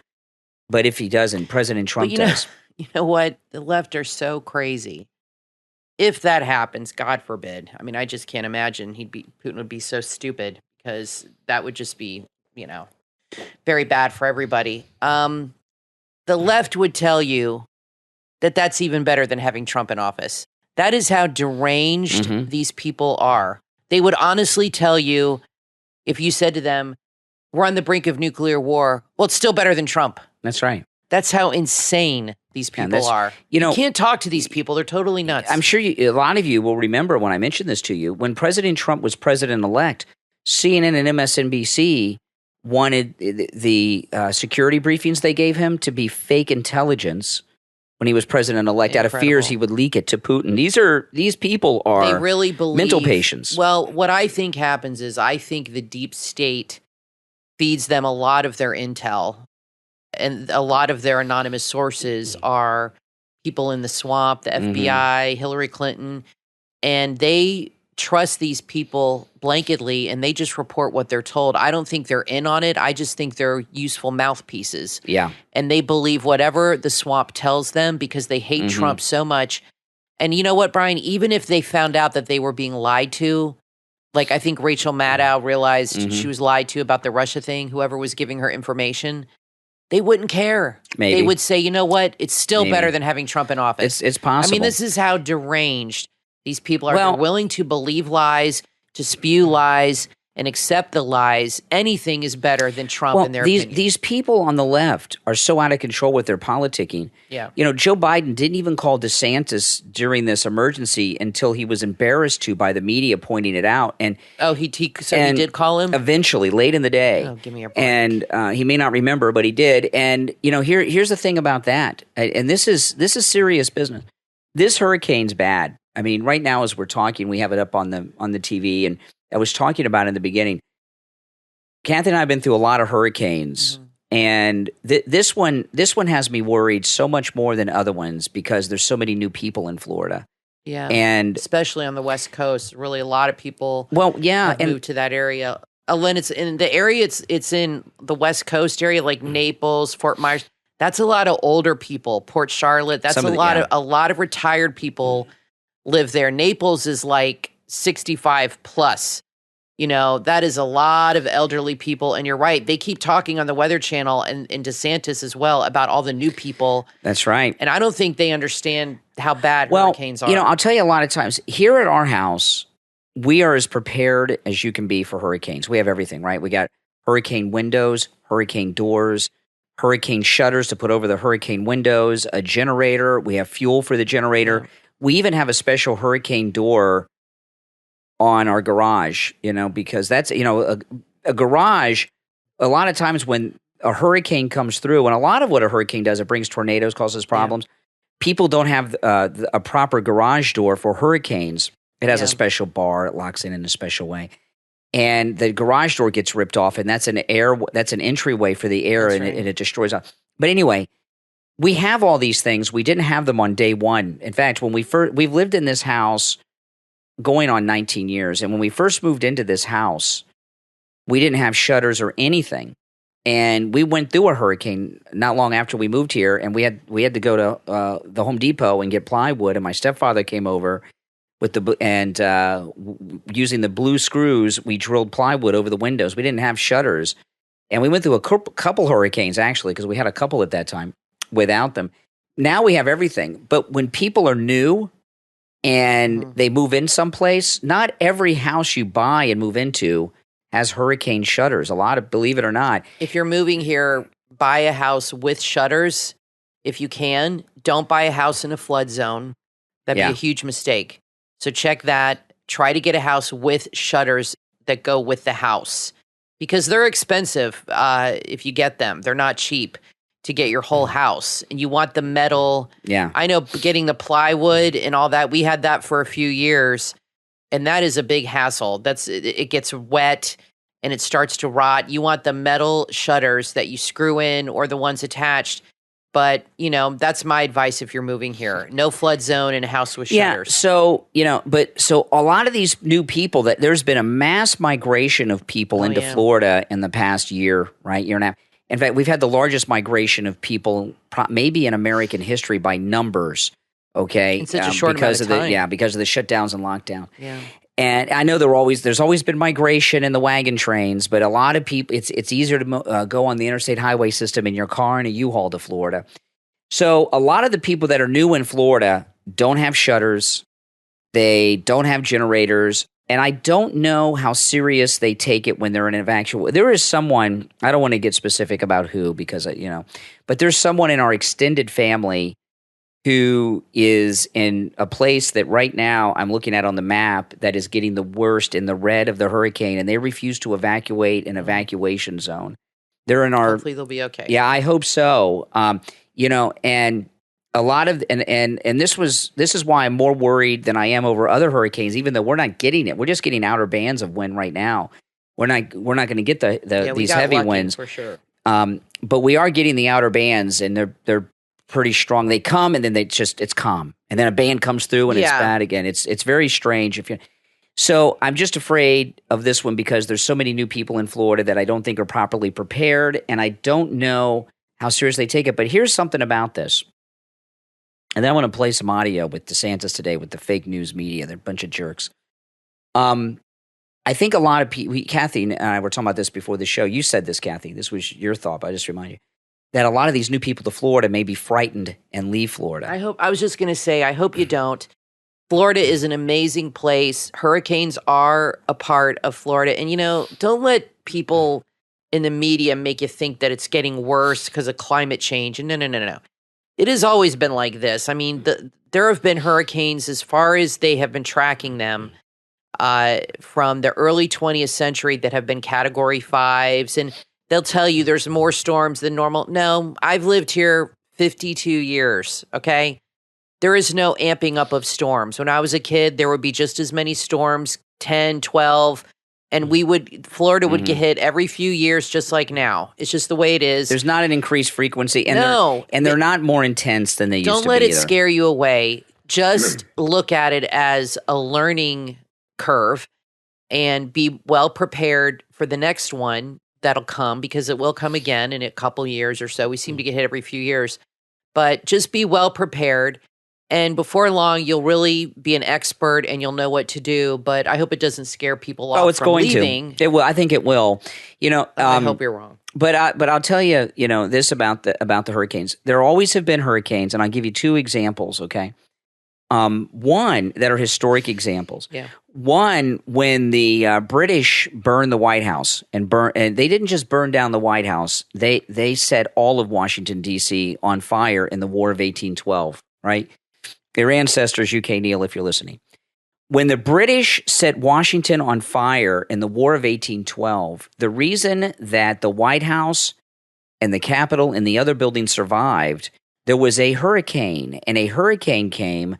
But if he doesn't, President Trump does. You know what? The left are so crazy. If that happens, God forbid. I mean, I just can't imagine Putin would be so stupid, because that would just be, very bad for everybody. The left would tell you that that's even better than having Trump in office. That is how deranged these people are. They would honestly tell you, if you said to them, we're on the brink of nuclear war, well, it's still better than Trump. That's right. That's how insane these people are. You can't talk to these people. They're totally nuts. I'm sure a lot of you will remember when I mentioned this to you. When President Trump was president-elect, CNN and MSNBC wanted the security briefings they gave him to be fake intelligence when he was president-elect, out of fears he would leak it to Putin. These people are they really believe, mental patients. Well, what I think happens is I think the deep state feeds them a lot of their intel, and a lot of their anonymous sources are people in the swamp, the FBI, Hillary Clinton, and they trust these people blanketly, and they just report what they're told. I don't think they're in on it. I just think they're useful mouthpieces. Yeah. And they believe whatever the swamp tells them because they hate Trump so much. And you know what, Brian? Even if they found out that they were being lied to, like I think Rachel Maddow realized she was lied to about the Russia thing, whoever was giving her information, they wouldn't care. Maybe. They would say, you know what? It's still better than having Trump in office. It's possible. I mean, this is how deranged these people are. They're willing to believe lies, to spew lies, and accept the lies, anything is better than Trump in their opinion. These people on the left are so out of control with their politicking. Yeah. Joe Biden didn't even call DeSantis during this emergency until he was embarrassed to by the media pointing it out. And he did call him? Eventually, late in the day. Oh, give me a break. And he may not remember, but he did. And, here's the thing about that. And this is serious business. This hurricane's bad. I mean, right now as we're talking, we have it up on the TV, and I was talking about in the beginning. Kathy and I have been through a lot of hurricanes, and this one has me worried so much more than other ones because there's so many new people in Florida. Yeah, and especially on the West Coast, really a lot of people. Have moved to that area. Len, it's in the area. It's in the West Coast area, like Naples, Fort Myers. That's a lot of older people. Port Charlotte. That's a lot of retired people live there. Naples is like 65 plus. That is a lot of elderly people. And you're right. They keep talking on the Weather Channel and DeSantis as well about all the new people. That's right. And I don't think they understand how bad hurricanes are. I'll tell you a lot of times here at our house, we are as prepared as you can be for hurricanes. We have everything, right? We got hurricane windows, hurricane doors, hurricane shutters to put over the hurricane windows, a generator. We have fuel for the generator. Yeah. We even have a special hurricane door on our garage, because that's, a garage, a lot of times when a hurricane comes through, and a lot of what a hurricane does, it brings tornadoes, causes problems. Yeah. People don't have a proper garage door for hurricanes. It has a special bar. It locks in a special way. And the garage door gets ripped off, and that's an entryway for the air, and it destroys. But anyway, we have all these things. We didn't have them on day one. In fact, when we've lived in this house going on 19 years, and when we first moved into this house, we didn't have shutters or anything. And we went through a hurricane not long after we moved here, and we had to go to the Home Depot and get plywood. And my stepfather came over using the blue screws, we drilled plywood over the windows. We didn't have shutters, and we went through a couple hurricanes actually, because we had a couple at that time without them. Now we have everything. But when people are new and they move in someplace, not every house you buy and move into has hurricane shutters. A lot of, believe it or not. If you're moving here, buy a house with shutters. If you can, don't buy a house in a flood zone. That'd be a huge mistake. So check that. Try to get a house with shutters that go with the house, because they're expensive if you get them. They're not cheap to get your whole house. And you want the metal. Yeah. I know getting the plywood and all that. We had that for a few years, and that is a big hassle. It gets wet and it starts to rot. You want the metal shutters that you screw in or the ones attached. But, that's my advice if you're moving here. No flood zone in a house with shutters. Yeah, so, so a lot of these new people, there's been a mass migration of people into Florida in the past year, right? Year and a half. In fact, we've had the largest migration of people maybe in American history by numbers, okay? In such a short amount of time. Because of the shutdowns and lockdown. Yeah. And I know there's always been migration in the wagon trains, but a lot of people, it's easier to go on the interstate highway system in your car in a U-Haul to Florida. So a lot of the people that are new in Florida don't have shutters, they don't have generators, and I don't know how serious they take it when they're in an evacuation. There is someone, I don't want to get specific about who because, but there's someone in our extended family who is in a place that right now I'm looking at on the map that is getting the worst in the red of the hurricane, and they refuse to evacuate an evacuation zone. They're in our. Hopefully they'll be okay. Yeah, I hope so. And a lot of and this is why I'm more worried than I am over other hurricanes, even though we're not getting it. We're just getting outer bands of wind right now. We're not going to get these heavy winds for sure. But we are getting the outer bands, and they're pretty strong. They come and then it's calm, and then a band comes through and it's bad again. It's very strange. So I'm just afraid of this one because there's so many new people in Florida that I don't think are properly prepared, and I don't know how serious they take it. But here's something about this, and then I want to play some audio with DeSantis today with the fake news media. They're a bunch of jerks. I think a lot of people. Kathy and I were talking about this before the show. You said this, Kathy. This was your thought, but I just remind you that a lot of these new people to Florida may be frightened and leave Florida. I was just going to say, I hope you don't. Florida is an amazing place. Hurricanes are a part of Florida. And, don't let people in the media make you think that it's getting worse because of climate change. And no. It has always been like this. I mean, there have been hurricanes as far as they have been tracking them from the early 20th century that have been Category 5s. And they'll tell you there's more storms than normal. No, I've lived here 52 years, okay? There is no amping up of storms. When I was a kid, there would be just as many storms, 10, 12, and Florida would get hit every few years just like now. It's just the way it is. There's not an increased frequency, and they're not more intense than they used to be. Don't let it scare you away. Just look at it as a learning curve and be well prepared for the next one that'll come, because it will come again in a couple years or so. We seem to get hit every few years. But just be well prepared. And before long, you'll really be an expert and you'll know what to do. But I hope it doesn't scare people off it's from going leaving. to. It will. I think it will. I hope you're wrong. But I'll tell you, this about the hurricanes. There always have been hurricanes, and I'll give you two examples. Okay, one that are historic examples. Yeah. One, when the British burned the White House and they didn't just burn down the White House. They set all of Washington D.C. on fire in the War of 1812. Right. Your ancestors, UK Neil, if you're listening. When the British set Washington on fire in the War of 1812, the reason that the White House and the Capitol and the other buildings survived, there was a hurricane, and a hurricane came,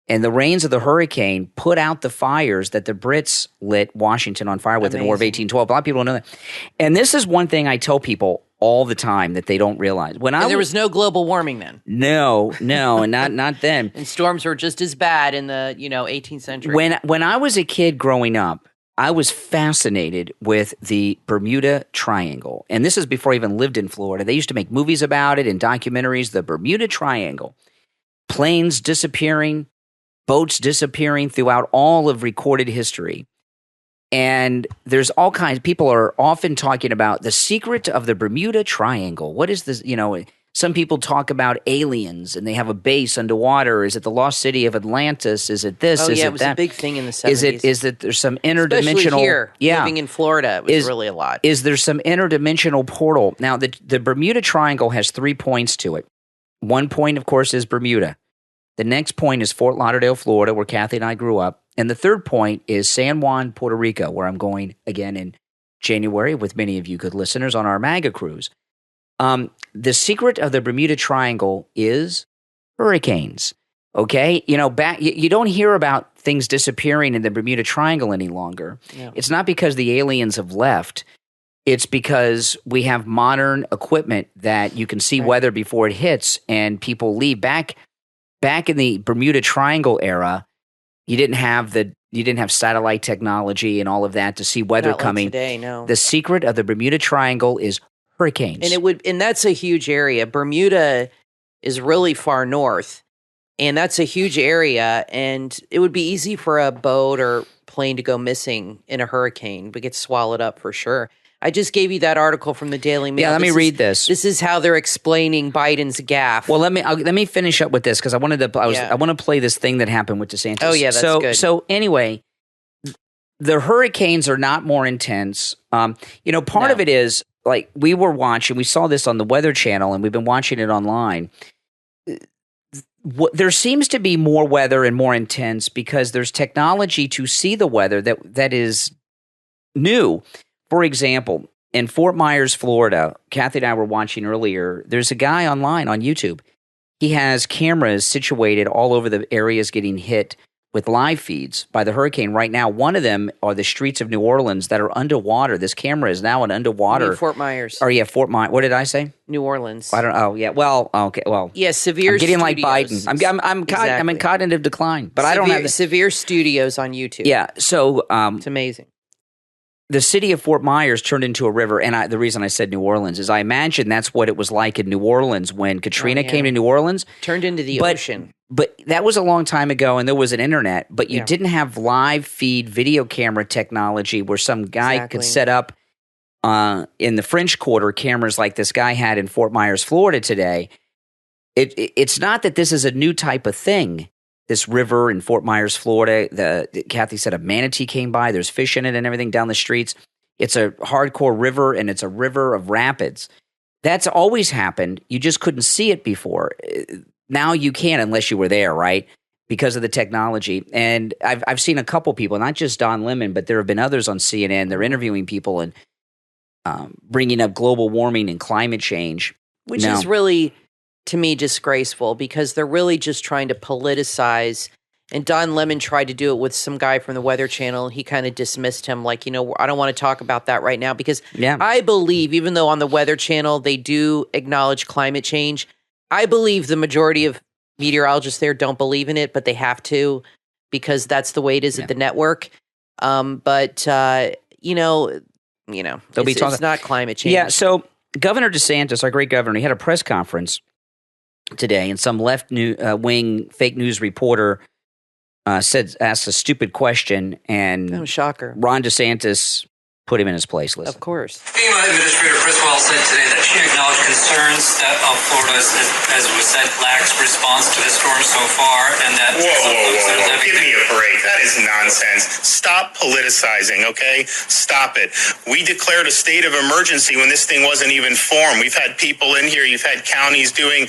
and the rains of the hurricane put out the fires that the Brits lit Washington on fire with in the War of 1812. A lot of people don't know that. And this is one thing I tell people all the time that they don't realize. There was no global warming then. No, and not then. And storms were just as bad in the 18th century. When I was a kid growing up, I was fascinated with the Bermuda Triangle. And this is before I even lived in Florida. They used to make movies about it and documentaries. The Bermuda Triangle. Planes disappearing, boats disappearing throughout all of recorded history. And there's all kinds. People are often talking about the secret of the Bermuda Triangle. What is this? Some people talk about aliens and they have a base underwater. Is it the lost city of Atlantis? Is it this? Oh, is yeah, it it was that? a big thing in the 70s. Is it there's some interdimensional? Especially here, living in Florida, it was really a lot. Is there some interdimensional portal? Now, the Bermuda Triangle has 3 points to it. One point, of course, is Bermuda. The next point is Fort Lauderdale, Florida, where Kathy and I grew up. And the third point is San Juan, Puerto Rico, where I'm going again in January with many of you good listeners on our MAGA cruise. The secret of the Bermuda Triangle is hurricanes. Okay? You don't hear about things disappearing in the Bermuda Triangle any longer. Yeah. It's not because the aliens have left. It's because we have modern equipment that you can see weather before it hits and people leave. Back in the Bermuda Triangle era, you didn't have satellite technology and all of that to see weather coming. Like today, no. The secret of the Bermuda Triangle is hurricanes. And that's a huge area. Bermuda is really far north, and that's a huge area, and it would be easy for a boat or plane to go missing in a hurricane, but get swallowed up for sure. I just gave you that article from the Daily Mail. Yeah, let me read this. This is how they're explaining Biden's gaffe. Well, let me finish up with this because I want to play this thing that happened with DeSantis. Oh yeah, that's good. So anyway, the hurricanes are not more intense. Part of it is like we saw this on the Weather Channel, and we've been watching it online. There seems to be more weather and more intense because there's technology to see the weather that is new. For example, in Fort Myers, Florida, Kathy and I were watching earlier, there's a guy online on YouTube. He has cameras situated all over the areas getting hit with live feeds by the hurricane right now. One of them are the streets of New Orleans that are underwater. This camera is now an underwater. Fort Myers. Oh, yeah, Fort Myers. What did I say? New Orleans. I don't know. Oh, yeah. Well, okay. Well, yeah, severe I'm getting studios. like Biden. I'm in cognitive decline, but I don't have severe studios on YouTube. Yeah. So it's amazing. The city of Fort Myers turned into a river, and the reason I said New Orleans is I imagine that's what it was like in New Orleans when Katrina came to New Orleans. Turned into the ocean. But that was a long time ago, and there was an internet, but you didn't have live feed video camera technology where some guy could set up in the French Quarter cameras like this guy had in Fort Myers, Florida today. It's not that this is a new type of thing. this river in Fort Myers, Florida. Kathy said a manatee came by. There's fish in it and everything down the streets. It's a hardcore river, and it's a river of rapids. That's always happened. You just couldn't see it before. Now you can, unless you were there, right? Because of the technology. And I've seen a couple people, not just Don Lemon, but there have been others on CNN. They're interviewing people and bringing up global warming and climate change. Which is really, to me, disgraceful, because they're really just trying to politicize. And Don Lemon tried to do it with some guy from the Weather Channel. He kind of dismissed him like, I don't want to talk about that right now, because I believe, even though on the Weather Channel they do acknowledge climate change, I believe the majority of meteorologists there don't believe in it, but they have to, because that's the way it is at the network. It's not climate change. Yeah, so Governor DeSantis, our great governor, he had a press conference today, and some left-wing fake news reporter asked a stupid question, and shocker. Ron DeSantis put him in his place. Listen. Of course. FEMA Administrator Criswell said today that she acknowledged concerns that Florida, as was said, lacks response to the storm so far, and that... Whoa. Give me a break. That is nonsense. Stop politicizing, okay? Stop it. We declared a state of emergency when this thing wasn't even formed. We've had people in here. You've had counties doing...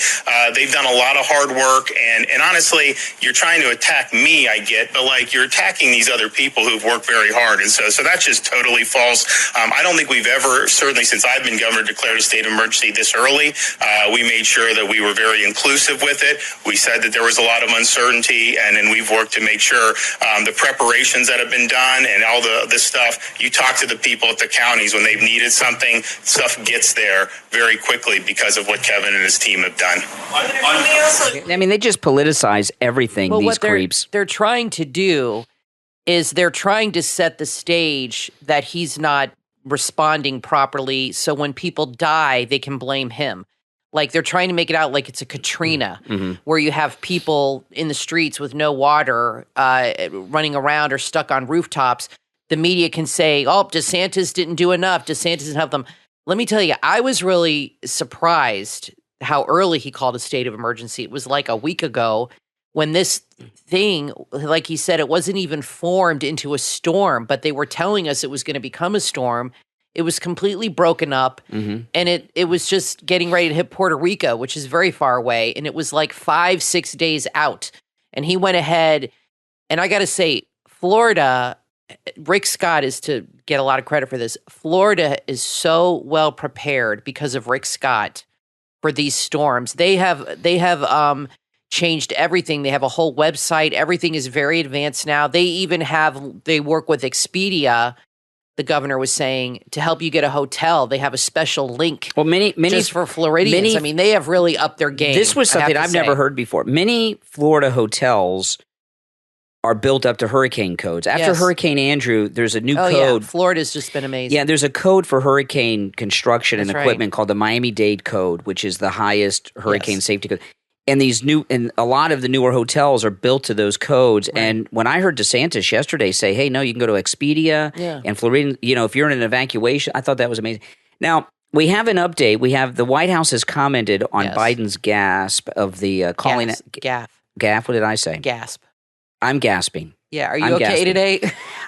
they've done a lot of hard work, and honestly, you're trying to attack me, I get, but, you're attacking these other people who've worked very hard, and so that's just totally false. I don't think we've ever, certainly since I've been governor, declared a state of emergency this early. We made sure that we were very inclusive with it. We said that there was a lot of uncertainty, and then we've worked to make sure the preparations that have been done and all this stuff, you talk to the people at the counties when they've needed something, stuff gets there very quickly because of what Kevin and his team have done. I mean, they just politicize everything, these creeps. They're trying to do is they're trying to set the stage that he's not responding properly, so when people die, they can blame him. Like, they're trying to make it out like it's a Katrina, where you have people in the streets with no water, running around or stuck on rooftops. The media can say, DeSantis didn't do enough. DeSantis didn't help them. Let me tell you, I was really surprised how early he called a state of emergency. It was like a week ago, when this thing, like he said, it wasn't even formed into a storm, but they were telling us it was going to become a storm. It was completely broken up, and it was just getting ready to hit Puerto Rico, which is very far away, and it was like 5-6 days out. And he went ahead, and I got to say, Florida, Rick Scott is to get a lot of credit for this. Florida is so well prepared because of Rick Scott for these storms. They have changed everything. They have a whole website. Everything is very advanced now. They work with Expedia, the governor was saying, to help you get a hotel. They have a special link. Well, many just for Floridians. I mean, they have really upped their game. This was something I've never heard before. Many Florida hotels are built up to hurricane codes. After Hurricane Andrew, there's a new code. Yeah. Florida's just been amazing. Yeah, there's a code for hurricane construction and equipment called the Miami-Dade Code, which is the highest hurricane safety code. And a lot of the newer hotels are built to those codes. Right. And when I heard DeSantis yesterday say, "Hey, no, you can go to Expedia and Florida, if you're in an evacuation," I thought that was amazing. Now, we have an update. The White House has commented on Biden's gasp of the calling it gaff. What did I say? Gasp. I'm gasping. Yeah, are you okay today?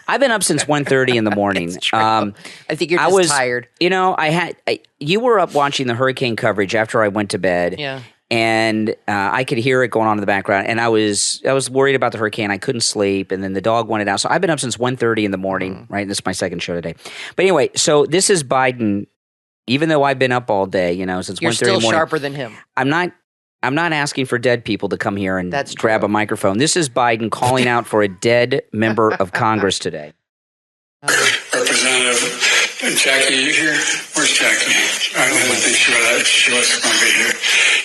I've been up since 1:30 in the morning. That's true. I think you're just tired. You were up watching the hurricane coverage after I went to bed. Yeah. And I could hear it going on in the background, and I was worried about the hurricane. I couldn't sleep, and then the dog wanted out. So I've been up since 1:30 in the morning, right? This is my second show today. But anyway, so this is Biden. Even though I've been up all day, since 1:30 in the morning. You're still sharper than him. I'm not asking for dead people to come here and grab a microphone. This is Biden calling out for a dead member of Congress today. Representative Jackie, are you here? Where's Jackie? I didn't think she was going to be here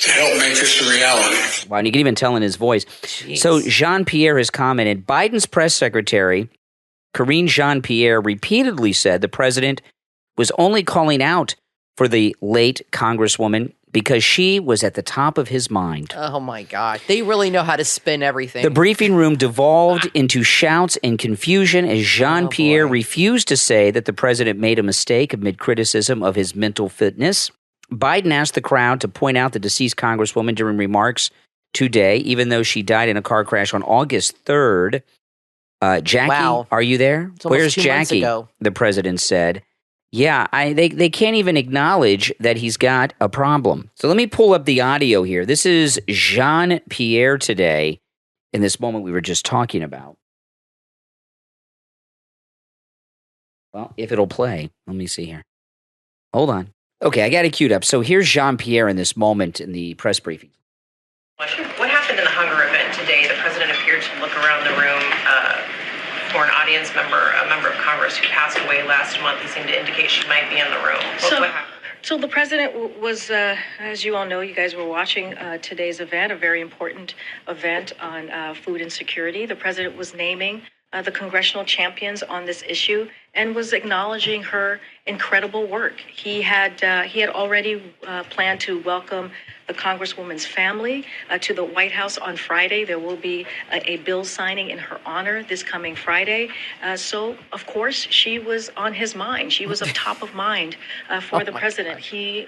to help make this a reality. Wow, and you can even tell in his voice. Jeez. So Jean-Pierre has commented, Biden's press secretary, Karine Jean-Pierre, repeatedly said the president was only calling out for the late Congresswoman because she was at the top of his mind. Oh, my God. They really know how to spin everything. The briefing room devolved into shouts and confusion as Jean-Pierre refused to say that the president made a mistake amid criticism of his mental fitness. Biden asked the crowd to point out the deceased Congresswoman during remarks today, even though she died in a car crash on August 3rd. Jackie, Wow. are you there? It's almost Where's 2 months Jackie? ago. The president said. Yeah, they can't even acknowledge that he's got a problem. So let me pull up the audio here. This is Jean-Pierre today in this moment we were just talking about. Well, if it'll play, let me see here. Hold on. Okay, I got it queued up. So here's Jean-Pierre in this moment in the press briefing. What happened in the hunger event today? The president appeared to look around the room for an audience member, a member of Congress who passed away last month. He seemed to indicate she might be in the room. What happened? So the president was, as you all know, you guys were watching today's event, a very important event on food insecurity. The president was naming the congressional champions on this issue and was acknowledging her incredible work. He had already planned to welcome the Congresswoman's family to the White House on Friday. There will be a bill signing in her honor this coming Friday. So, of course, she was on his mind. She was top of mind for the president. Gosh. He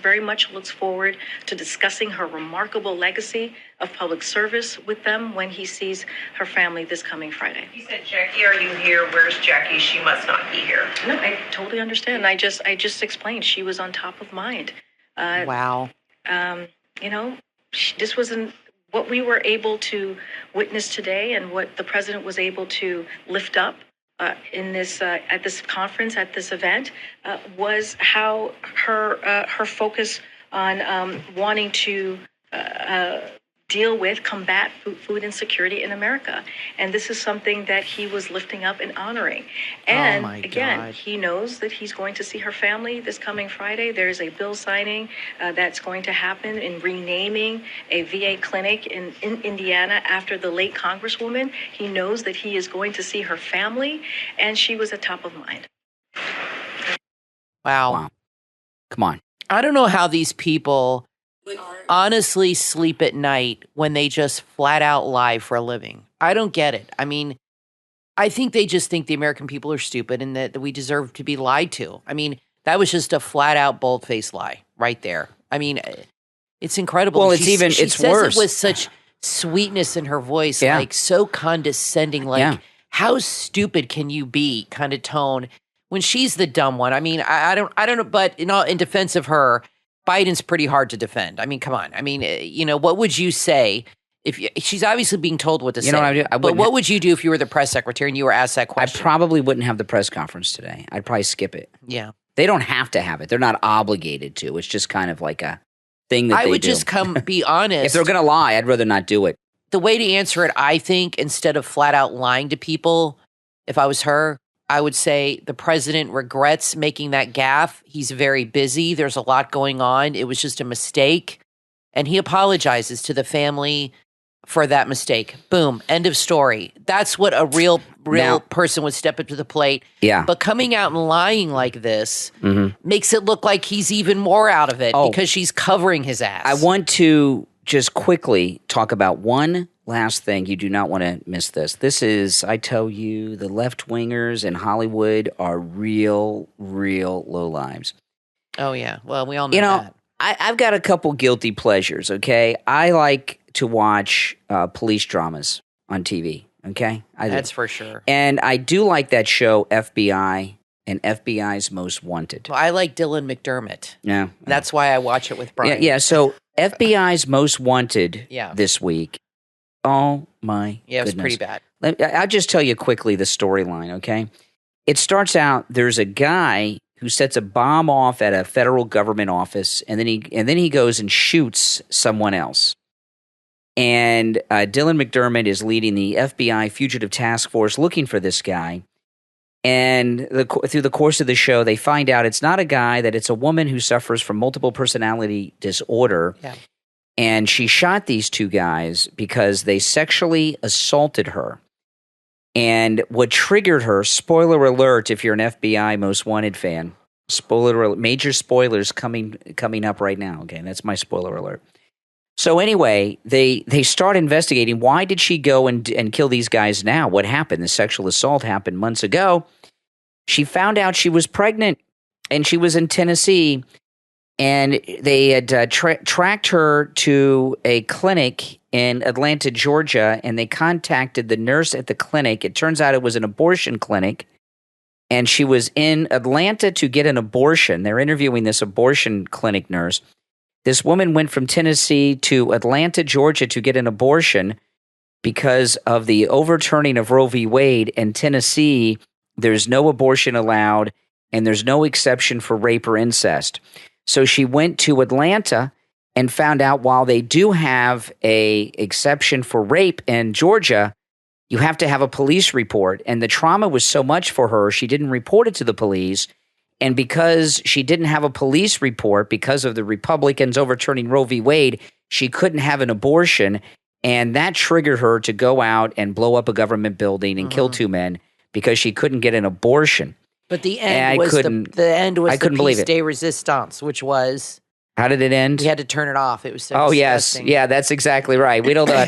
very much looks forward to discussing her remarkable legacy of public service with them when he sees her family this coming Friday. He said, Jackie, are you here? Where's Jackie? She must not be here. No, I totally understand. I just explained she was on top of mind. Wow. This wasn't what we were able to witness today, and what the president was able to lift up in this at this conference, at this event, was how her focus on wanting to combat food insecurity in America. And this is something that he was lifting up and honoring. And again, he knows that he's going to see her family this coming Friday. There's a bill signing that's going to happen in renaming a VA clinic in Indiana after the late Congresswoman. He knows that he is going to see her family, and she was at top of mind. Wow. Come on. I don't know how these people honestly sleep at night when they just flat out lie for a living. I don't get it. I mean, I think they just think the American people are stupid and that we deserve to be lied to. I mean, that was just a flat out bold-faced lie right there. I mean, it's incredible. Well, she it's says worse. It with such sweetness in her voice, Yeah. like so condescending, like Yeah. how stupid can you be kind of tone when she's the dumb one. I mean, I don't know, but in defense of her, Biden's pretty hard to defend. I mean, come on. I mean, what would you say if she's obviously being told what to say? You know what I do? But what would you do if you were the press secretary and you were asked that I question? probably wouldn't have the press conference today. I'd probably skip it. Yeah. They don't have to have it. They're not obligated to. It's just kind of like a thing that I they would do. just be honest. If they're going to lie, I'd rather not do it. The way to answer it, I think, instead of flat out lying to people, if I was her, I would say the president regrets making that gaffe. He's very busy. There's a lot going on. It was just a mistake. And he apologizes to the family for that mistake. Boom. End of story. That's what a real Now- person would step up to the plate. Yeah. But coming out and lying like this makes it look like he's even more out of it because she's covering his ass. I want to just quickly talk about one last thing. You do not want to miss this. This is, I tell you, the left-wingers in Hollywood are real low lives. Oh, yeah. Well, we all know that. I've got a couple guilty pleasures, okay? I like to watch police dramas on TV, okay? That's for sure. And I do like that show, FBI and FBI's Most Wanted. Well, I like Dylan McDermott. Yeah. That's why I watch it with Brian. Yeah, so FBI's Most Wanted Yeah. this week. Oh, my Yeah, it was goodness. pretty bad. I'll just tell you quickly the storyline, okay? It starts out, there's a guy who sets a bomb off at a federal government office, and then he goes and shoots someone else. And Dylan McDermott is leading the FBI Fugitive Task Force looking for this guy. And through the course of the show, they find out it's not a guy, that it's a woman who suffers from multiple personality disorder. Yeah. And she shot these two guys because they sexually assaulted her. And what triggered her, spoiler alert if you're an FBI Most Wanted fan, spoiler alert, major spoilers coming up right now, okay? That's my spoiler alert. So anyway, they start investigating. Why did she go and kill these guys now? What happened? The sexual assault happened months ago. She found out she was pregnant, and she was in Tennessee. And they had tracked her to a clinic in Atlanta, Georgia, and they contacted the nurse at the clinic. It turns out it was an abortion clinic, and she was in Atlanta to get an abortion. They're interviewing this abortion clinic nurse. This woman went from Tennessee to Atlanta, Georgia to get an abortion because of the overturning of Roe v. Wade. In Tennessee, there's no abortion allowed, and there's no exception for rape or incest. So she went to Atlanta and found out while they do have a exception for rape in Georgia, you have to have a police report. And the trauma was so much for her, she didn't report it to the police. And because she didn't have a police report, because of the Republicans overturning Roe v. Wade, she couldn't have an abortion. And that triggered her to go out and blow up a government building and kill 2 men because she couldn't get an abortion. But the end was the piece de resistance, which was... How did it end? We had to turn it off. It was so disgusting. Yeah, that's exactly right. We don't know.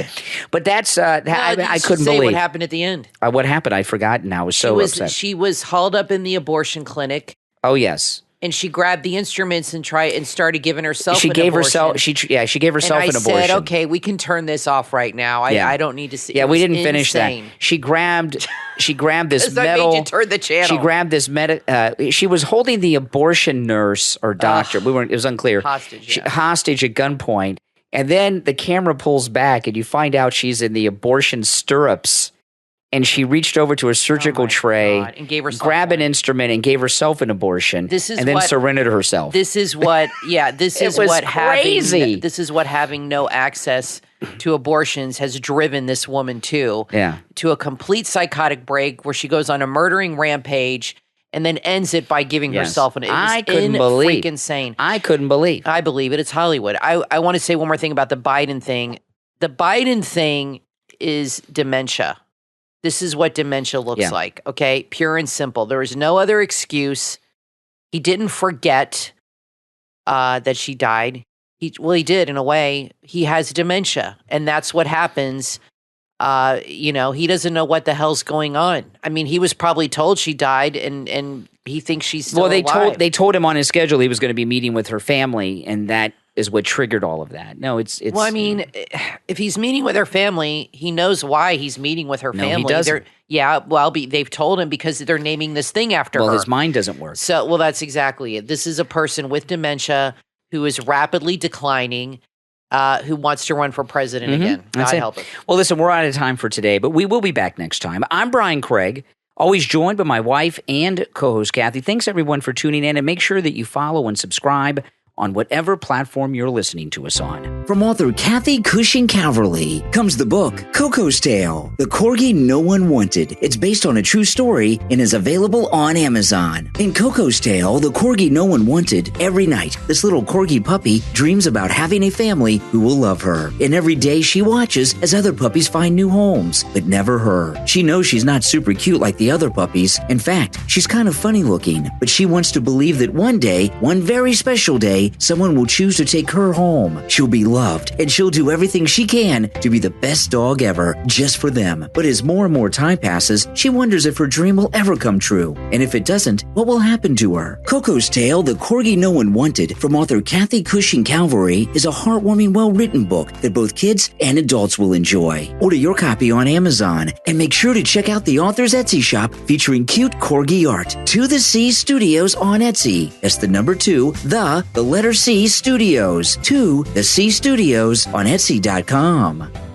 But that's I couldn't believe what happened at the end. What happened? I'd forgotten. I was so upset. She was hauled up in the abortion clinic. Oh yes. And she grabbed the instruments and started giving herself. She gave herself an abortion. I said, "Okay, we can turn this off right now. I don't need to see." Yeah, we didn't finish that. She grabbed this metal. I made you turn the channel. She grabbed this she was holding the abortion nurse or doctor. It was unclear. Hostage at gunpoint, and then the camera pulls back, and you find out she's in the abortion stirrups. And she reached over to a surgical tray, and gave herself grabbed an instrument, and gave herself an abortion. Then surrendered herself. This is what, this is what crazy. This is what having no access to abortions has driven this woman to. Yeah. To a complete psychotic break where she goes on a murdering rampage and then ends it by giving herself an. I couldn't believe. Freaking insane. I couldn't believe. I believe it. It's Hollywood. I want to say one more thing about the Biden thing. The Biden thing is dementia. This is what dementia looks like, okay? Pure and simple. There is no other excuse. He didn't forget that she died. He did in a way. He has dementia, and that's what happens. He doesn't know what the hell's going on. I mean, he was probably told she died, and he thinks she's still alive. They told him on his schedule he was going to be meeting with her family, and that is what triggered all of that. No, it's. Well, I mean, if he's meeting with her family, he knows why he's meeting with her family. No, he doesn't. They've told him because they're naming this thing after her. Well, his mind doesn't work. So, that's exactly it. This is a person with dementia who is rapidly declining, who wants to run for president again. God help it. Well, listen, we're out of time for today, but we will be back next time. I'm Brian Craig, always joined by my wife and co-host Kathy. Thanks, everyone, for tuning in, and make sure that you follow and subscribe on whatever platform you're listening to us on. From author Kathy Cushing-Calverley comes the book Coco's Tale, The Corgi No One Wanted. It's based on a true story and is available on Amazon. In Coco's Tale, The Corgi No One Wanted, every night this little corgi puppy dreams about having a family who will love her. And every day she watches as other puppies find new homes, but never her. She knows she's not super cute like the other puppies. In fact, she's kind of funny looking, but she wants to believe that one day, one very special day, someone will choose to take her home. She'll be loved, and she'll do everything she can to be the best dog ever, just for them. But as more and more time passes, she wonders if her dream will ever come true. And if it doesn't, what will happen to her? Coco's Tale, The Corgi No One Wanted, from author Kathy Cushing-Calverley, is a heartwarming, well-written book that both kids and adults will enjoy. Order your copy on Amazon, and make sure to check out the author's Etsy shop featuring cute corgi art. To the C Studios on Etsy. That's the number 2, the letter C Studios. To the C Studios on Etsy.com.